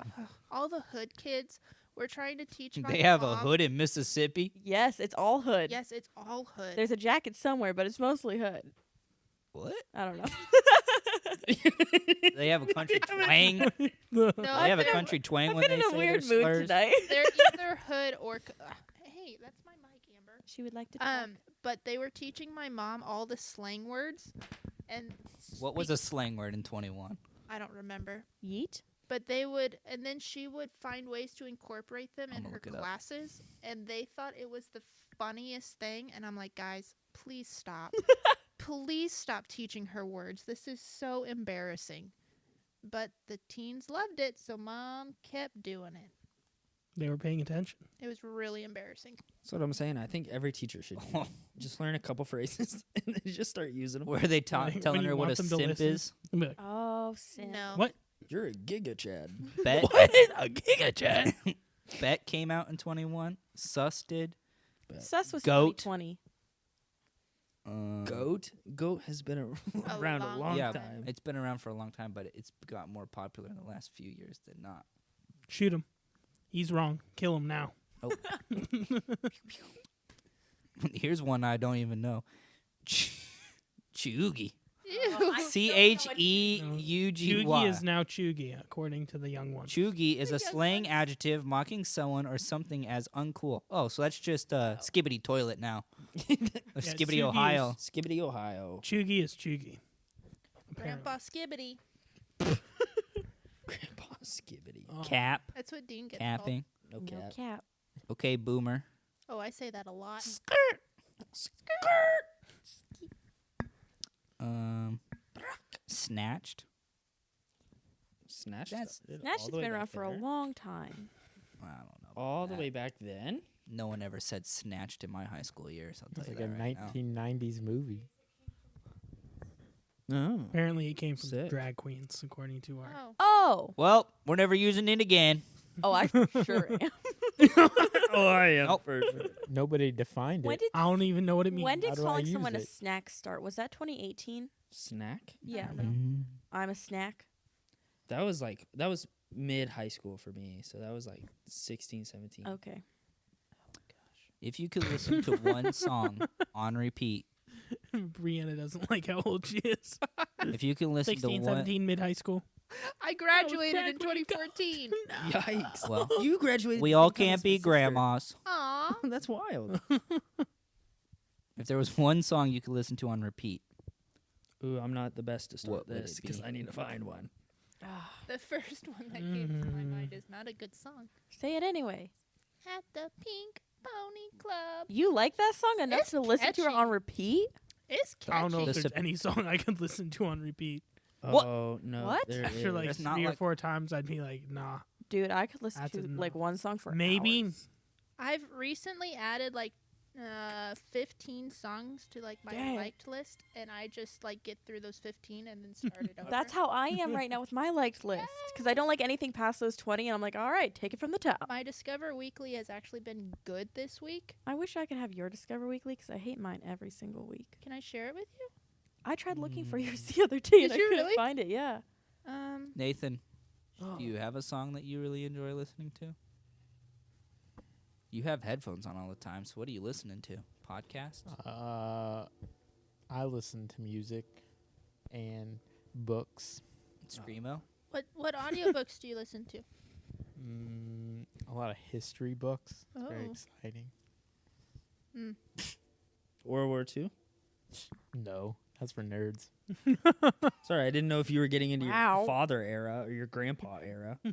hood kids were trying to teach. My They have a mom- hood in Mississippi. Yes, it's all hood. Yes, it's all hood. There's a jacket somewhere, but it's mostly hood. What? I don't know. They have a country twang. no, They have a country twang I've when been they in a say weird their mood slurs. tonight. They're either hood or. Hey, that's my mic, Amber. She would like to talk. But they were teaching my mom all the slang words, and What was a slang word in 21? I don't remember. Yeet. But they would, and then she would find ways to incorporate them I'm in gonna her look it up. classes, and they thought it was the funniest thing. And I'm like, guys, please stop. Please stop teaching her words. This is so embarrassing. But the teens loved it, so mom kept doing it. They were paying attention. It was really embarrassing. That's what I'm saying. I think every teacher should just learn a couple phrases and then just start using them. Were they When telling you her what want a them to simp listen. is? They'll be like, Oh, sin. No. What? You're a giga Chad. Bet. A giga chat. Bet came out in 21. Sus did. Sus was Goat. 2020. Goat has been around a long long yeah, time. it's been around for a long time, but it's got more popular in the last few years than not. Shoot him. He's wrong. Kill him now. Here's one I don't even know. Cheugy. Ew. Cheugy. Chugi is now Chugi, according to the young one. Cheugy is a slang adjective mocking someone or something as uncool. Oh, so that's just skibbity toilet now. Or skibbity Chugi Ohio. Skibbity, Ohio. Chugi is Chugi. Apparently. Grandpa Skibbity. Grandpa Skibbity. Oh. Cap. That's what Dean gets Capping. No No cap. cap. Okay, boomer. called. Oh, I say that a lot. Snatched. Snatched. That's- Snatch has been around for a long time. I don't know. about All the that. way back then? No one ever said snatched in my high school years. I'll tell It's you like a that right now. 1990s movie. No. Apparently, it came from Sick. drag queens, according to our. Oh. Oh. Well, we're never using it again. Oh, I for sure am. Oh, I am. Nope. For sure. Nobody defined When it. did I don't even know what it means. when How did do I calling use someone a it? snack start? Was that 2018? Snack? Yeah. Mm. I'm a snack. That was mid high school for me. So that was like 16, 17. Okay. If you could listen to one song on repeat, Brianna doesn't like how old she is. if you can listen 16, to one, 17, mid high school. I graduated in back when you got- 2014. Yikes. well, You graduated. we the all same time can't as my be sister. grandmas. Aw. That's wild. If there was one song you could listen to on repeat, Ooh, I'm not the best to start What would this it because be? I need to find one. The first one that came to my mind is not a good song. Say it anyway. At the Pink Pony Club. You like that song enough It's to listen to it catchy. on repeat? It's catchy. I don't know if The there's sup- any song I could listen to on repeat. What? Oh no. What? There After like There's not 3 or like- 4 times, I'd be like, nah. Dude, I could listen That's to enough. like one song for Maybe. hours. I've recently added like 15 songs to like my Dang. liked list, and I just like get through those 15 and then start it over. That's how I am right now with my liked list because I don't like anything past those 20, and I'm like, all right, take it from the top. My Discover Weekly has actually been good this week. I wish I could have your Discover Weekly because I hate mine every single week. Can I share it with you? I tried looking for yours the other day and I Did you couldn't really? find it. Yeah. Nathan, do you have a song that you really enjoy listening to? You have headphones on all the time, so what are you listening to? Podcasts? I listen to music and books. Screamo? What audiobooks do you listen to? A lot of history books. It's very Oh. exciting. World War II. No, that's for nerds. Sorry, I didn't know if you were getting into Wow. your father era or your grandpa era. So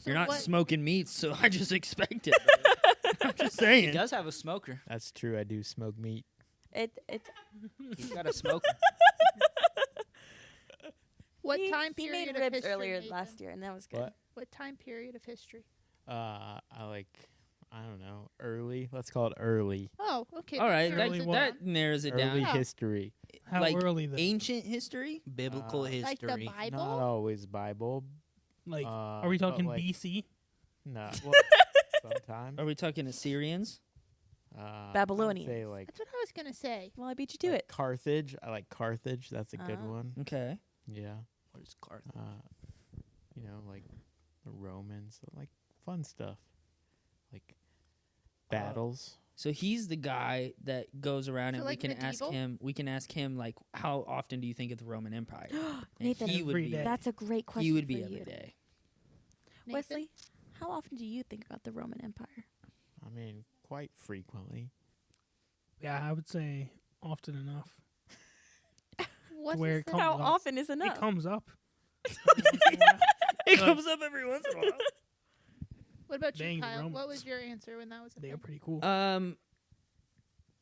You're not what- smoking meat, so I just expected. I'm just He saying. does have a smoker. That's true. I do smoke meat. It's He's got a smoker. What he, time he period made of ribs history, earlier Nathan? last year, and that was good. What? What time period of history? I don't know, early. Let's call it early. Oh, okay. All right, narrows Early it what? down. that narrows it Early down. history. How Like early though? Ancient history. Biblical Like Like the history. Bible? Not always Bible. Like, Uh, are we but, talking like, BC? No. Well, sometimes. Are we talking Assyrians? I Babylonians. would say like, That's what I was going to say. Well, I beat you to like it. Carthage. I like Carthage. That's a good Oh. one. Okay. Yeah. What is Carthage? Like the Romans, like fun stuff, like battles. So he's the guy that goes around So, and like, we can ask medieval? him. We can ask him like, how often do you think of the Roman Empire? And Nathan, he would Every be. day. That's a great question. He would be for every you. day. Nathan? Wesley, how often do you think about the Roman Empire? I mean, quite frequently. Yeah, I would say often enough. What where is it that? comes How up. often is enough? It comes up. It Uh, comes up every once in a while. What about you, Dang, Kyle? What Romans. was your answer when that was a They are thing? pretty cool.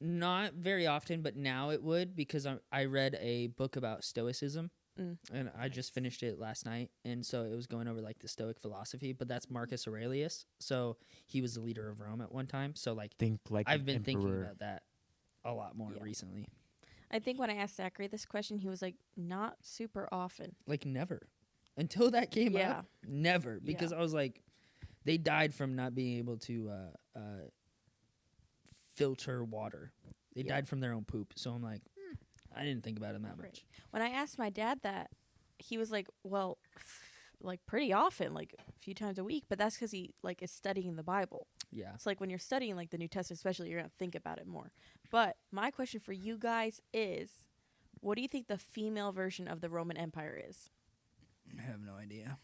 Not very often, but now it would because I read a book about Stoicism, and I just finished it last night, and so it was going over like the Stoic philosophy. But that's Marcus Aurelius, so he was the leader of Rome at one time. So like Think like I've an been thinking emperor. about that a lot more Yeah. recently. I think when I asked Zachary this question, he was like, not super often. Like never, until that came Yeah. up, never because I was like, they died from not being able to filter water. They Yeah. died from their own poop. So I'm like, I didn't think about it that much. When I asked my dad that, he was like, well, like pretty often, like a few times a week, but that's because he like is studying the Bible. Yeah. It's like when you're studying like the New Testament, especially, you're gonna think about it more. But my question for you guys is, what do you think the female version of the Roman Empire is? I have no idea.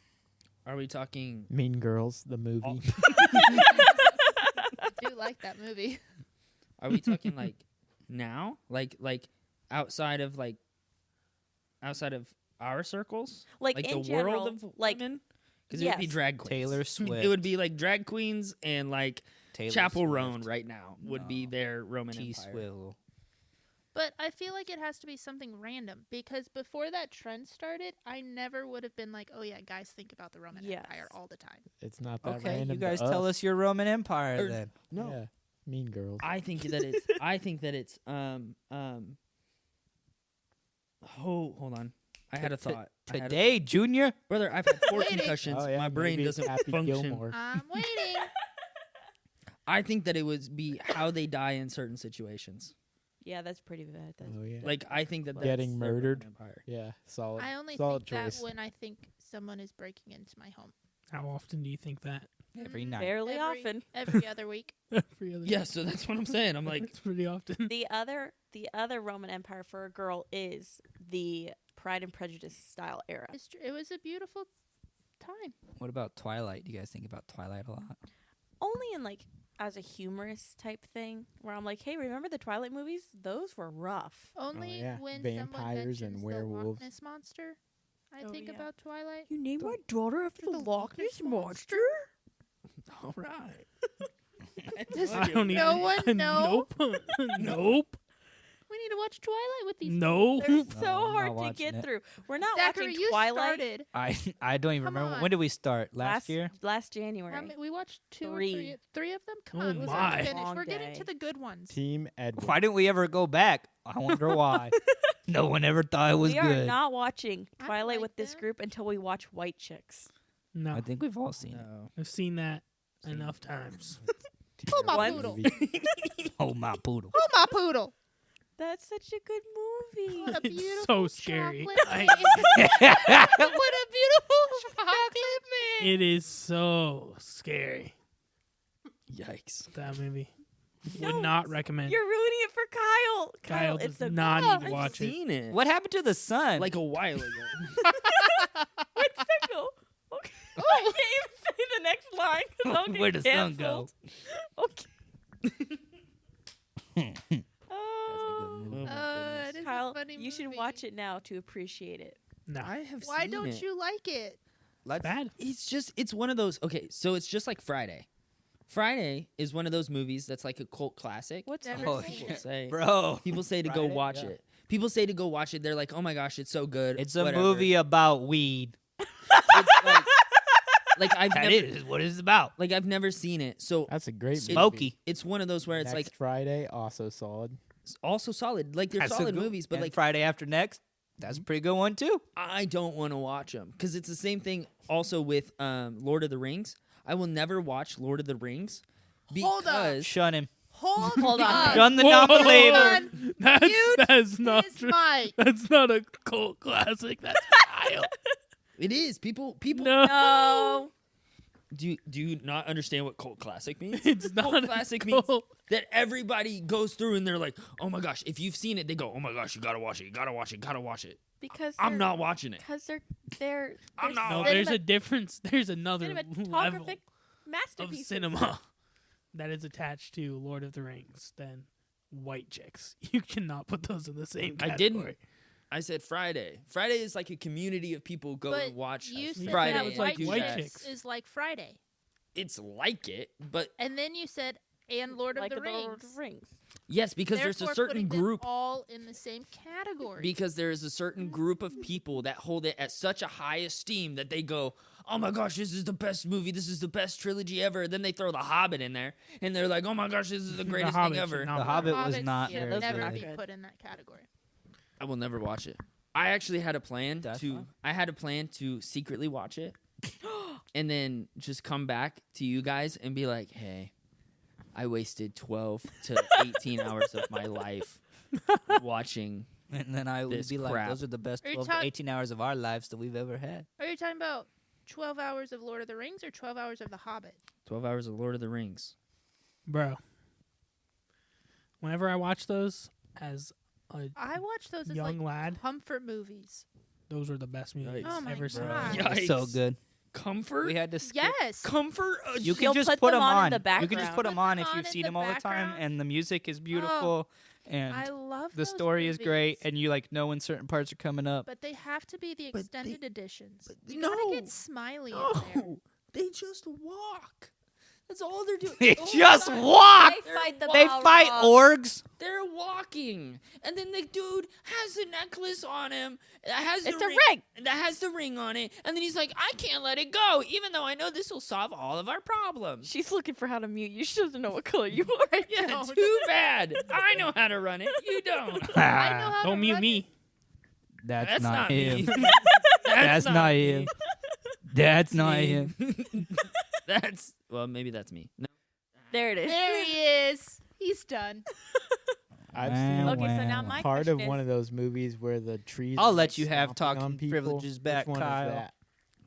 Are we talking? Mean Girls, the movie. I do like that movie. Are we talking like now? Like outside of our circles? Like Like in the general, world of like women? Because it would be yes. drag queens. Taylor Swift. It would be like drag queens and like Taylor Chapel Swift. Roan right now would be No. their Roman T Empire. Swill. But I feel like it has to be something random because before that trend started, I never would have been like, oh yeah, guys think about the Roman Yes. Empire all the time. It's not that Okay, random. you guys to tell us your Roman Empire Or- then. No. Yeah. Mean Girls. I think that it's hold on. I had a thought. Today, Junior. Brother, I've had 4 Waiting. concussions. Oh, yeah, My brain maybe it's doesn't Happy function. Gilmore. I'm waiting. I think that it would be how they die in certain situations. Yeah, that's pretty bad. That's Oh yeah. Like I think that that's Getting their Roman murdered. Empire. Yeah. Solid. I only solid think choice. that when I think someone is breaking into my home. How often do you think that? Every Mm, night. fairly every- often. Every other week. Every other Yeah, so that's what I'm saying. I'm like, it's pretty often. The other Roman Empire for a girl is the Pride and Prejudice style era. It was a beautiful time. What about Twilight? Do you guys think about Twilight a lot? Only in like as a humorous type thing where I'm like, hey, remember the Twilight movies? Those were rough. Only yeah. when Vampires someone and mentions werewolves. The Loch Ness monster, I Oh, think yeah. about Twilight. You named my daughter after the Loch Ness monster? all right. Just I don't even. no one know. Nope. Nope. We need to watch Twilight with these. No. They're No, so I'm not hard to watching get it. through. We're not Zachary, watching you Twilight. started. I don't even Come remember. on. When did we start? Last year? Last January. How many, we watched two or Three. three of them. Come Oh on, let's my. finish. Long We're getting day. to the good ones. Team Edward. Why didn't we ever go back? I wonder why. No one ever thought it was we are good. not watching I Twilight like with this that. group until we watch White Chicks. No. I think we've all seen it. No. I've seen that enough times. Oh, my Once. poodle. Oh my poodle. Oh, my poodle. That's such a good movie. What a It's beautiful so scary. chocolate man. What a beautiful chocolate man. It is so scary. Yikes. That movie. No, Would not recommend. You're ruining it for Kyle. Kyle it's does a not Ah, need to watch it. Seen it. What happened to the sun? Like a while ago. Where'd the sun go? Okay. I can't even say the next line because I'll get Where'd the sun go? canceled. Okay. It is Kyle, a funny you should movie. watch it now to appreciate it. No. I have Why seen don't it. you like it? Let's- Bad. It's one of those. Okay, so it's just like Friday. Friday is one of those movies that's like a cult classic. What's Never Oh, seen People it. say, bro? people say to go Friday? watch Yeah. it. People say to go watch it. They're like, oh my gosh, it's so good. It's a whatever. movie about weed. It's like I've That never, is what it's about. like I've never seen it. So That's a great movie. Smoky. it's one of those where it's Next like Friday, also solid. also solid. Like they're That's a solid good- movies, but and like Friday after next, that's a pretty good one too. I don't want to watch them because it's the same thing. Also with Lord of the Rings, I will never watch Lord of the Rings Hold up. because Shun him. Hold on. Shun the Whoa. non-believer. on. That's, Mute that's not His true. mic. That's not a cult classic. That's Kyle. it is people. No. No. Do you not understand what cult classic means? It's not Cult a classic means cult. that everybody goes through and they're like, oh my gosh, if you've seen it, they go, oh my gosh, you gotta watch it, you gotta watch it, gotta watch it. Because I'm not watching it. Because they're I'm not No, watching there's a difference. There's another level cinematographic of masterpieces. cinema that is attached to Lord of the Rings than White Chicks. You cannot put those in the same I category. didn't. I said Friday. Friday is like a community of people who go But and watch you said Friday. that was like do White that. Chicks. is like Friday. It's like it, but And then you said, and Lord Like of the the Lord Rings. of the Rings. yes, because there's a Therefore, certain putting them group. all in the same category. Because there is a certain group of people that hold it at such a high esteem that they go, oh my gosh, this is the best movie, this is the best trilogy ever. Then they throw The Hobbit in there, and they're like, oh my gosh, this is the greatest thing Hobbit ever. should not The be. Hobbit was Hobbits not should Yeah, very those were never not be good. put in that category. I will never watch it. I actually had a plan That's to. fine. I had a plan to secretly watch it, and then just come back to you guys and be like, "Hey, I wasted 12 to 18 hours of my life watching." And then I would This be like, crap. those are the best Are you 12 talk- to 18 hours of our lives that we've ever had. Are you talking about 12 hours of Lord of the Rings or 12 hours of The Hobbit? 12 hours of Lord of the Rings. Bro. Whenever I watch those as a I watch those as young like lad, comfort movies. those were the best movies Oh my ever seen. God. Yikes. So good. Comfort. We had to skip. Yes. Comfort. You can You'll just put put them them on in on. the You can just background. put them Put on them if on you've in seen the them all the time, background. and the music is beautiful, I and love the those story is great, movies. and you like know when certain parts are coming up. But they have to be the But extended editions. but We gotta no. get Smiley in there. No, they just walk. That's all they're doing. They Oh, just God. walk. They fight the They fight Balrogs. orgs. They're walking, and then the dude has a necklace on him that has the It's a ring. that has the ring on it, and then he's like, "I can't let it go, even though I know this will solve all of our problems." She's looking for how to mute you. She doesn't know what color you are right Yeah, now. too bad. I know how to run it. You don't. I know how to Don't mute run me. it. That's not him. me. That's not me. him. That's not me. him. That's well, maybe that's me. No. There it is. There he is. He's done. I've Wow, seen Okay, so now wow. my part of question one is- of those movies where the trees. I'll are, let like, you have stomping on talking people. privileges Which back, one is Kyle. that?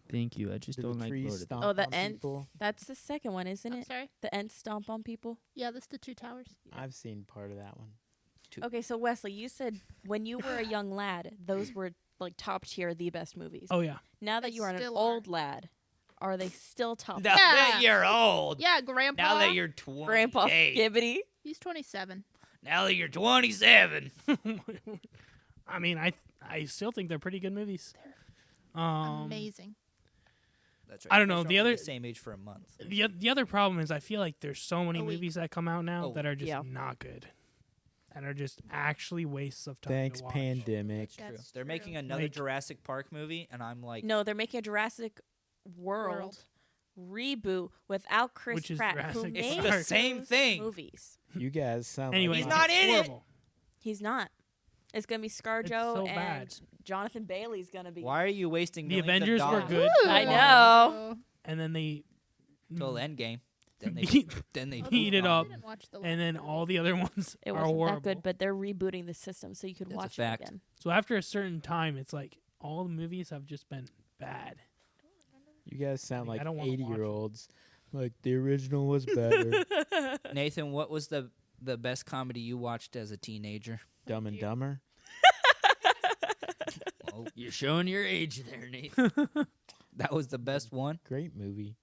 Thank you. I just Do don't the like trees Lord of the stomp Oh, the on Ents. people? That's the second one, isn't I'm it? sorry. The Ents stomp on people. Yeah, that's the Two Towers. I've seen part of that one. Okay, so Wesley, you said when you were a young lad, those were like top tier, the best movies. Oh yeah. Now that They you are an still old lad, are they still top? Now Yeah. that you're old. Yeah, Grandpa. Now that you're 20. Grandpa Skibbity. He's 27. Now that you're 27. I mean, I still think they're pretty good movies. Amazing. That's I don't know, the other- same age for a month. The other problem is I feel like there's so many A week. movies that come out now Oh, that are just yeah. not good. and are just actually wastes of time. Thanks, to watch. pandemic. True. That's They're true. making another Like- Jurassic Park movie, and I'm like, No, they're making a Jurassic World reboot without Chris Which is Pratt, who Jurassic made Park. the same those thing. movies. You guys sound Anyway, like He's not in it. horrible. He's not. It's gonna be It's ScarJo so and bad. Jonathan Bailey's gonna be. why are you wasting The millions Avengers of were dollars good. I know. And then they till Endgame? Then they beat, then they Heat it move on. up. I didn't watch the and then last all the other ones It are wasn't horrible. that good, but they're rebooting the system so you could That's a watch fact. it again. So after a certain time, it's like all the movies have just been bad. You guys sound Like, I like don't wanna watch it. 80-year-olds. Like the original was better. Nathan, what was the best comedy you watched as a teenager? Dumb and Dumber. Oh, You're showing your age there, Nate. that was the best one. Great movie.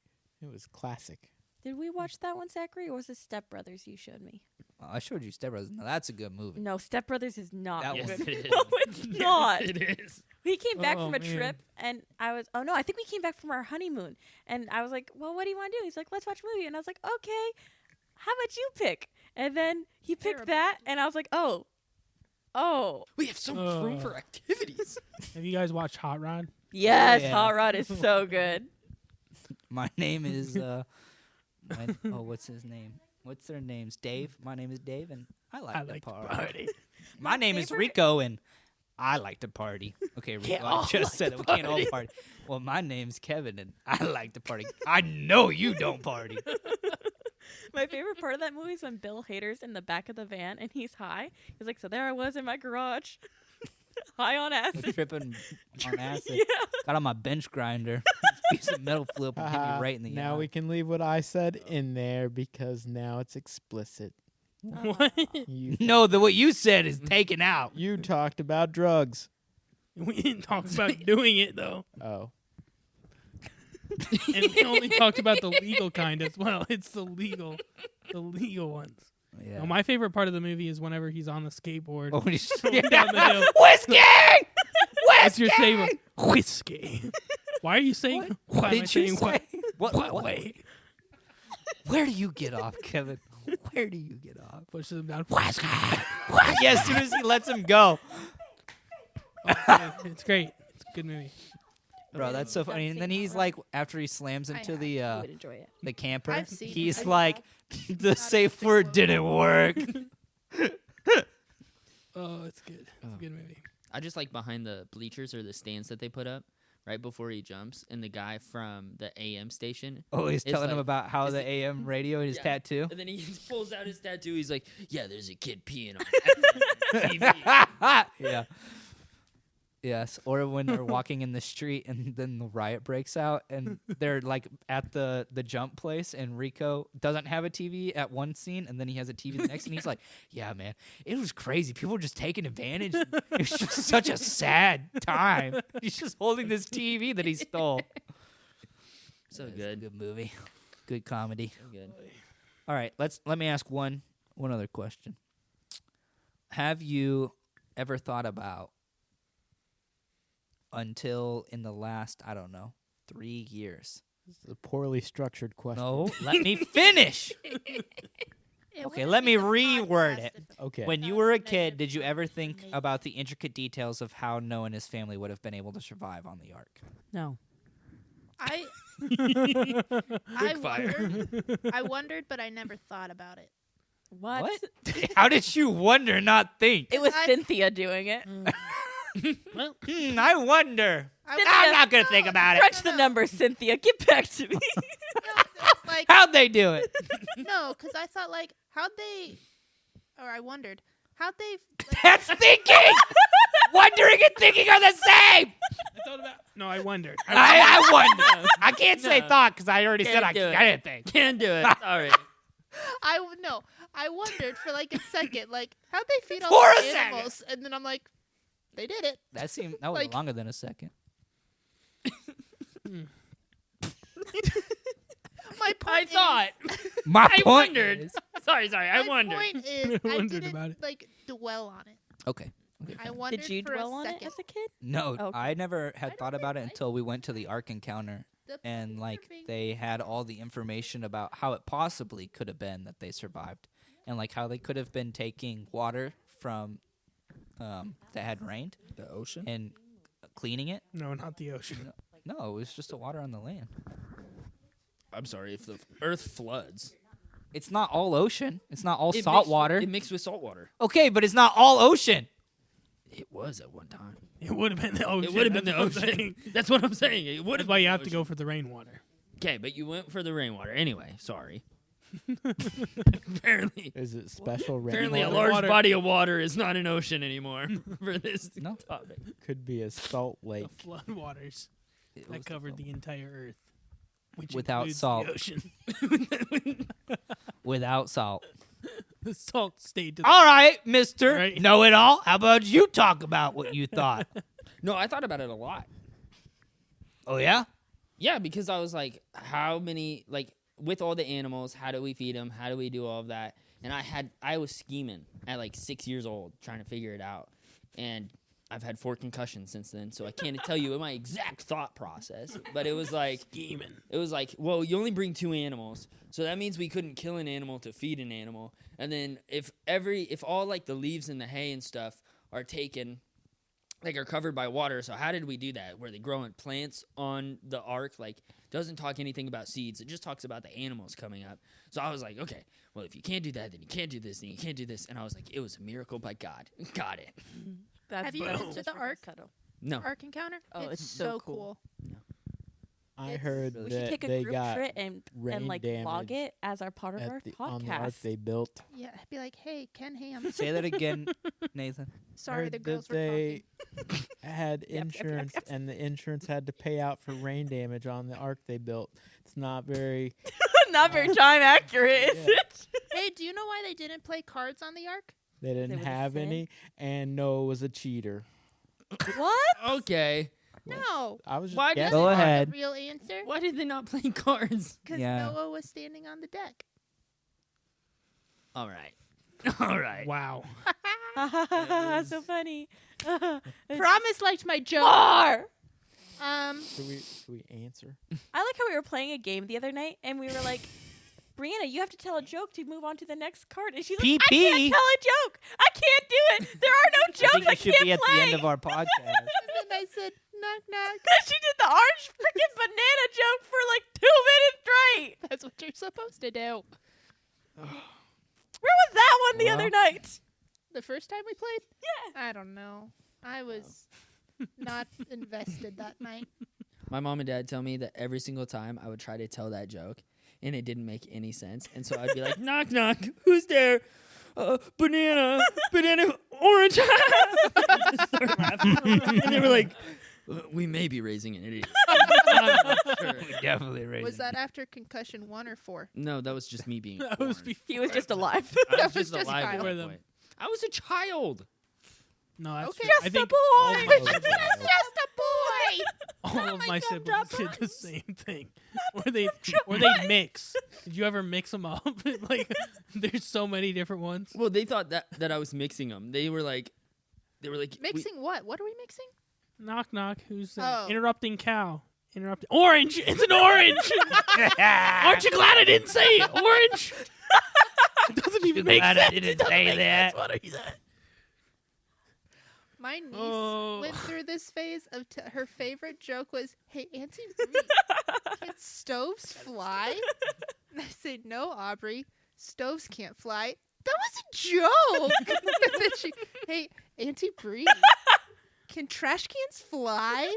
It was classic. Did we watch that one, Zachary, or was it Step Brothers you showed me? Oh, I showed you Step Brothers. Now that's a good movie. No, Step Brothers is not That good. was- Yes, it is. No, it's not. It is. We came back Oh, from a man. trip, and I was, oh no, I think we came back from our honeymoon, and I was like, well, what do you want to do? He's like, let's watch a movie, and I was like, okay, how about you pick? And then he picked Terrible. that, and I was like, oh, We have so much room Uh. for activities. Have you guys watched Hot Rod? yes, Yeah. Hot Rod is so good. My name is what's his name? What's their names? Dave. My name is Dave, and I like to party. My name is favorite- Rico, and I like to party. Okay, Rico, I all just like said to it. We can't all party. party. Well, my name's Kevin, and I like to party. I know you don't party. My favorite part of that movie is when Bill Hader's in the back of the van, and he's high. He's like, so there I was in my garage, high on acid. Tripping on acid. Yeah. Got on my bench grinder. Piece of metal flew up and hit me Haha, right in the now eye. we can leave what I said in there because now it's explicit. What? You, No, what you said is taken out. you talked about drugs. We didn't talk about doing it though, Oh. and we only talked about the legal kind as well. It's the legal ones. Yeah. No, my favorite part of the movie is whenever he's on the skateboard. Oh, he's going down the hill. Whiskey! What's your favorite? Whiskey. Why are you saying? Why am I Did you saying what? say? What way? Where do you get off, Kevin? Where do you get off? Pushes him down. Yeah, as soon as he lets him go. It's great. It's a good movie. Bro, that's so funny. And then he's like, after he slams into have. the You would enjoy it. the camper, I've seen it. he's I like, have. the safe word didn't work. Oh, it's good. It's a good movie. I just like behind the bleachers or the stands that they put up right before he jumps, and the guy from the AM station. Oh, he's It's telling him like- about how it's the like- AM radio and his Yeah. tattoo. And then he just pulls out his tattoo. He's like, "Yeah, there's a kid peeing on TV." Yeah. Yes, or when they're walking in the street and then the riot breaks out and they're like at the jump place and Rico doesn't have a TV at one scene and then he has a TV the next and he's like, "Yeah, man, it was crazy. People were just taking advantage. It was just such a sad time. He's just holding this TV that he stole." So It's a good. good movie, good comedy. So good. All right, let me ask one other question. Have you ever thought about until in the last, I don't know, 3 years? This is a poorly structured question. No, let me finish. Okay, let me reword it. Okay. When you were a kid, did you ever think about the intricate details of how Noah and his family would have been able to survive on the ark? No. I fire. wondered, but I never thought about it. What? How did you wonder, not think? It was I- Cynthia doing it. Well, I wonder. I'm not going to think about it. Crunch the numbers, Cynthia. Get back to me. No, it's like How'd they do it? no, because I thought like how'd they, or I wondered how'd they. Like, That's thinking! Wondering and thinking are the same! I thought about. No, I wondered. I wonder. I can't say No. thought because I already said Can't do it. I didn't think. Can't do it. Sorry. no, I wondered for like a second, like how'd they feed all For the a second. animals, and then I'm like, they did it. That was Like- longer than a second. My point. My I point wondered. is- Sorry. My I wondered. point is, I I wondered didn't about it. like dwell on it. Okay. I wondered Did you for dwell a on it second. as a kid? No, Okay. I never had don't thought think about it I- until we went to the Ark encounter The and point like for being- they had all the information about how it possibly could have been that they survived. and like how they could have been taking water from that had rained The ocean. and cleaning it. No, not the ocean. No, it was just the water on the land. I'm sorry if the Earth floods. It's not all ocean. It's not all It salt mixed- water. It mixed with salt water. Okay, but it's not all ocean. It was at one time. It would have been the ocean. It would have been the that's what I'm ocean. saying. That's what I'm saying. It would That's have. why you have to go for the rainwater. Okay, but you went for the rainwater anyway. Sorry. Apparently, Is it special apparently, a rainwater? large Water. body of water is not an ocean anymore for this No. topic. Could be a salt lake. The flood waters It that was covered the entire Earth, which Without includes salt. the ocean. without salt. The salt stayed to All right, Mister Right. Know-it-all. How about you talk about what you thought? No, I thought about it a lot. Oh yeah. Yeah, because I was like, how many, like, with all the animals, how do we feed them? How do we do all of that? And I was scheming at like 6 years old trying to figure it out. And I've had 4 concussions since then, so I can't tell you my exact thought process. But it was like, scheming. well, you only bring 2 animals, so that means we couldn't kill an animal to feed an animal. And then if all like the leaves and the hay and stuff are taken, like are covered by water, so how did we do that? Were they growing plants on the ark? Like, doesn't talk anything about seeds. It just talks about the animals coming up. So I was like, okay, well, if you can't do that, then you can't do this, then you can't do this. And I was like, it was a miracle by God. Got it. That's Have you brutal. been to Just the freaking Ark? subtle. No. Ark Encounter? Oh, it's so cool. I It's- heard We should that take a they group got trip and rain like damage log it as our part of our on the ark podcast. they built. Yeah, I'd be like, hey, Ken Ham. Say that again, Nathan. Sorry, Heard the girls that were they talking. had yep, insurance, yep. and the insurance had to pay out for rain damage on the ark they built. It's not very. Not very time accurate, is Yeah. it? Hey, do you know why they didn't play cards on the Ark? They didn't was a have sin? any, and Noah was a cheater. What? Okay. No. I was just Why did guessing. Go That's not ahead. the real answer. Why did they not play cards? Because Yeah. Noah was standing on the deck. All right. All right. Wow. So funny. Promise liked my joke. More. Should we answer? I like how we were playing a game the other night and we were like, Brianna, you have to tell a joke to move on to the next card. And she's like, I PP. can't tell a joke. I can't do it. There are no I jokes. think I, it should can't be at play. the end of our podcast. And then I said, knock, knock. She did the orange freaking banana joke for like 2 minutes straight. That's what you're supposed to do. Where was that one the other night? The first time we played? Yeah. I don't know. I was not invested that night. My mom and dad tell me that every single time I would try to tell that joke, and it didn't make any sense. And so I'd be like, knock, knock, who's there? Banana, orange. Just start laughing. And they were like, we may be raising an idiot. I'm not sure. Definitely right. Was that after concussion 1 or 4? No, that was just me being That was born. He was just alive. I was That was just just alive at Kyle. that Them. point. I was a child. No, that's Okay. true. Just I a think boy. all of my Just siblings- a boy! all of my my gumdrop siblings did the eyes. same thing. Or they mix. Did you ever mix them up? Like, there's so many different ones. Well, they thought that I was mixing them. They were like, Mixing what? What are we mixing? Knock, knock. Who's there? Oh. Interrupting cow. Interrupting. Orange! It's an orange! Aren't you glad I didn't say it? Orange! It doesn't even make glad I sense. didn't It doesn't say make that. sense. What are you saying? My niece Oh. went through this phase of her favorite joke was, "Hey, Auntie Bree, can stoves fly?" And I said, "No, Aubrey, stoves can't fly." That was a joke. And then she, "Hey, Auntie Bree, can trash cans fly?"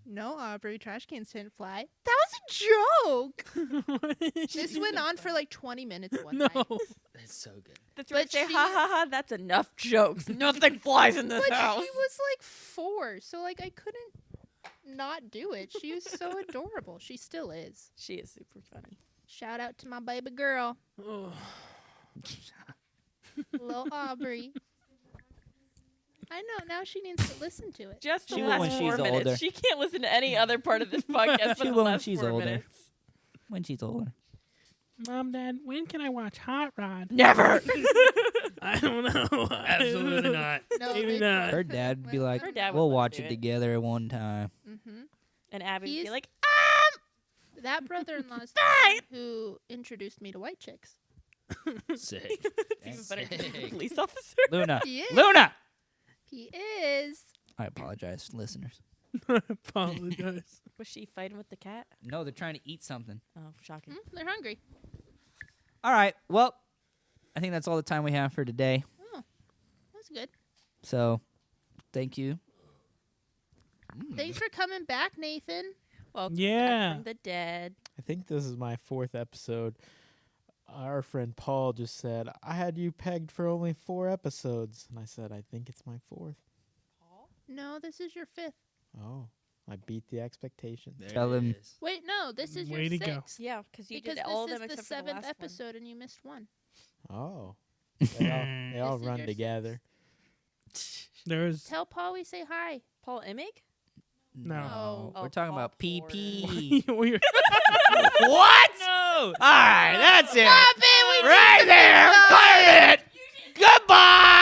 "No, Aubrey, trash cans didn't fly." That was a joke. This went on for like 20 minutes one No. night. that's so good. That's But right. Say, she- ha ha ha, that's enough jokes. Nothing flies in this But house. she was like 4, so like I couldn't not do it. She was so adorable. She still is. She is super funny. Shout out to my baby girl, Oh. Lil Aubrey. I know, now she needs to listen to it. Just the She will when last she's 4 minutes. older. She can't listen to any other part of this podcast for She the will when last she's 4 older. minutes. When she's older. Mom, Dad, when can I watch Hot Rod? Never. I don't know. Absolutely not. No, Maybe they- not. Her dad would be like, Her dad would we'll let her watch do it it. together at one time. Mhm. And Abby would He's- be like, That brother-in-law is the Fine. one who introduced me to white chicks. Sick. Even That's better than a sick. police officer. Luna. He is. Luna. He is. I apologize, listeners. Apologize. Was she fighting with the cat? No, they're trying to eat something. Oh, shocking. They're hungry. All right. Well, I think that's all the time we have for today. Oh, that's good. So, thank you. Thanks for coming back, Nathan. Well, Yeah. from the dead. I think this is my 4th episode. Our friend Paul just said, I had you pegged for only 4 episodes. And I said, I think it's my 4th. No, this is your 5th. Oh, I beat the expectation. There Tell it him. is. Wait, no, this is Way your to go. 6th. Yeah, because you Because did all of this them is the except for the 7th last episode and you missed one. Oh. They all This is run your together. There's Tell Paul we say hi. one. Paul Imig? no. Oh, We're talking Paul about Porter. PP. We're- What? No. All right, that's it. Stop it! We Right there. Cut it. Goodbye.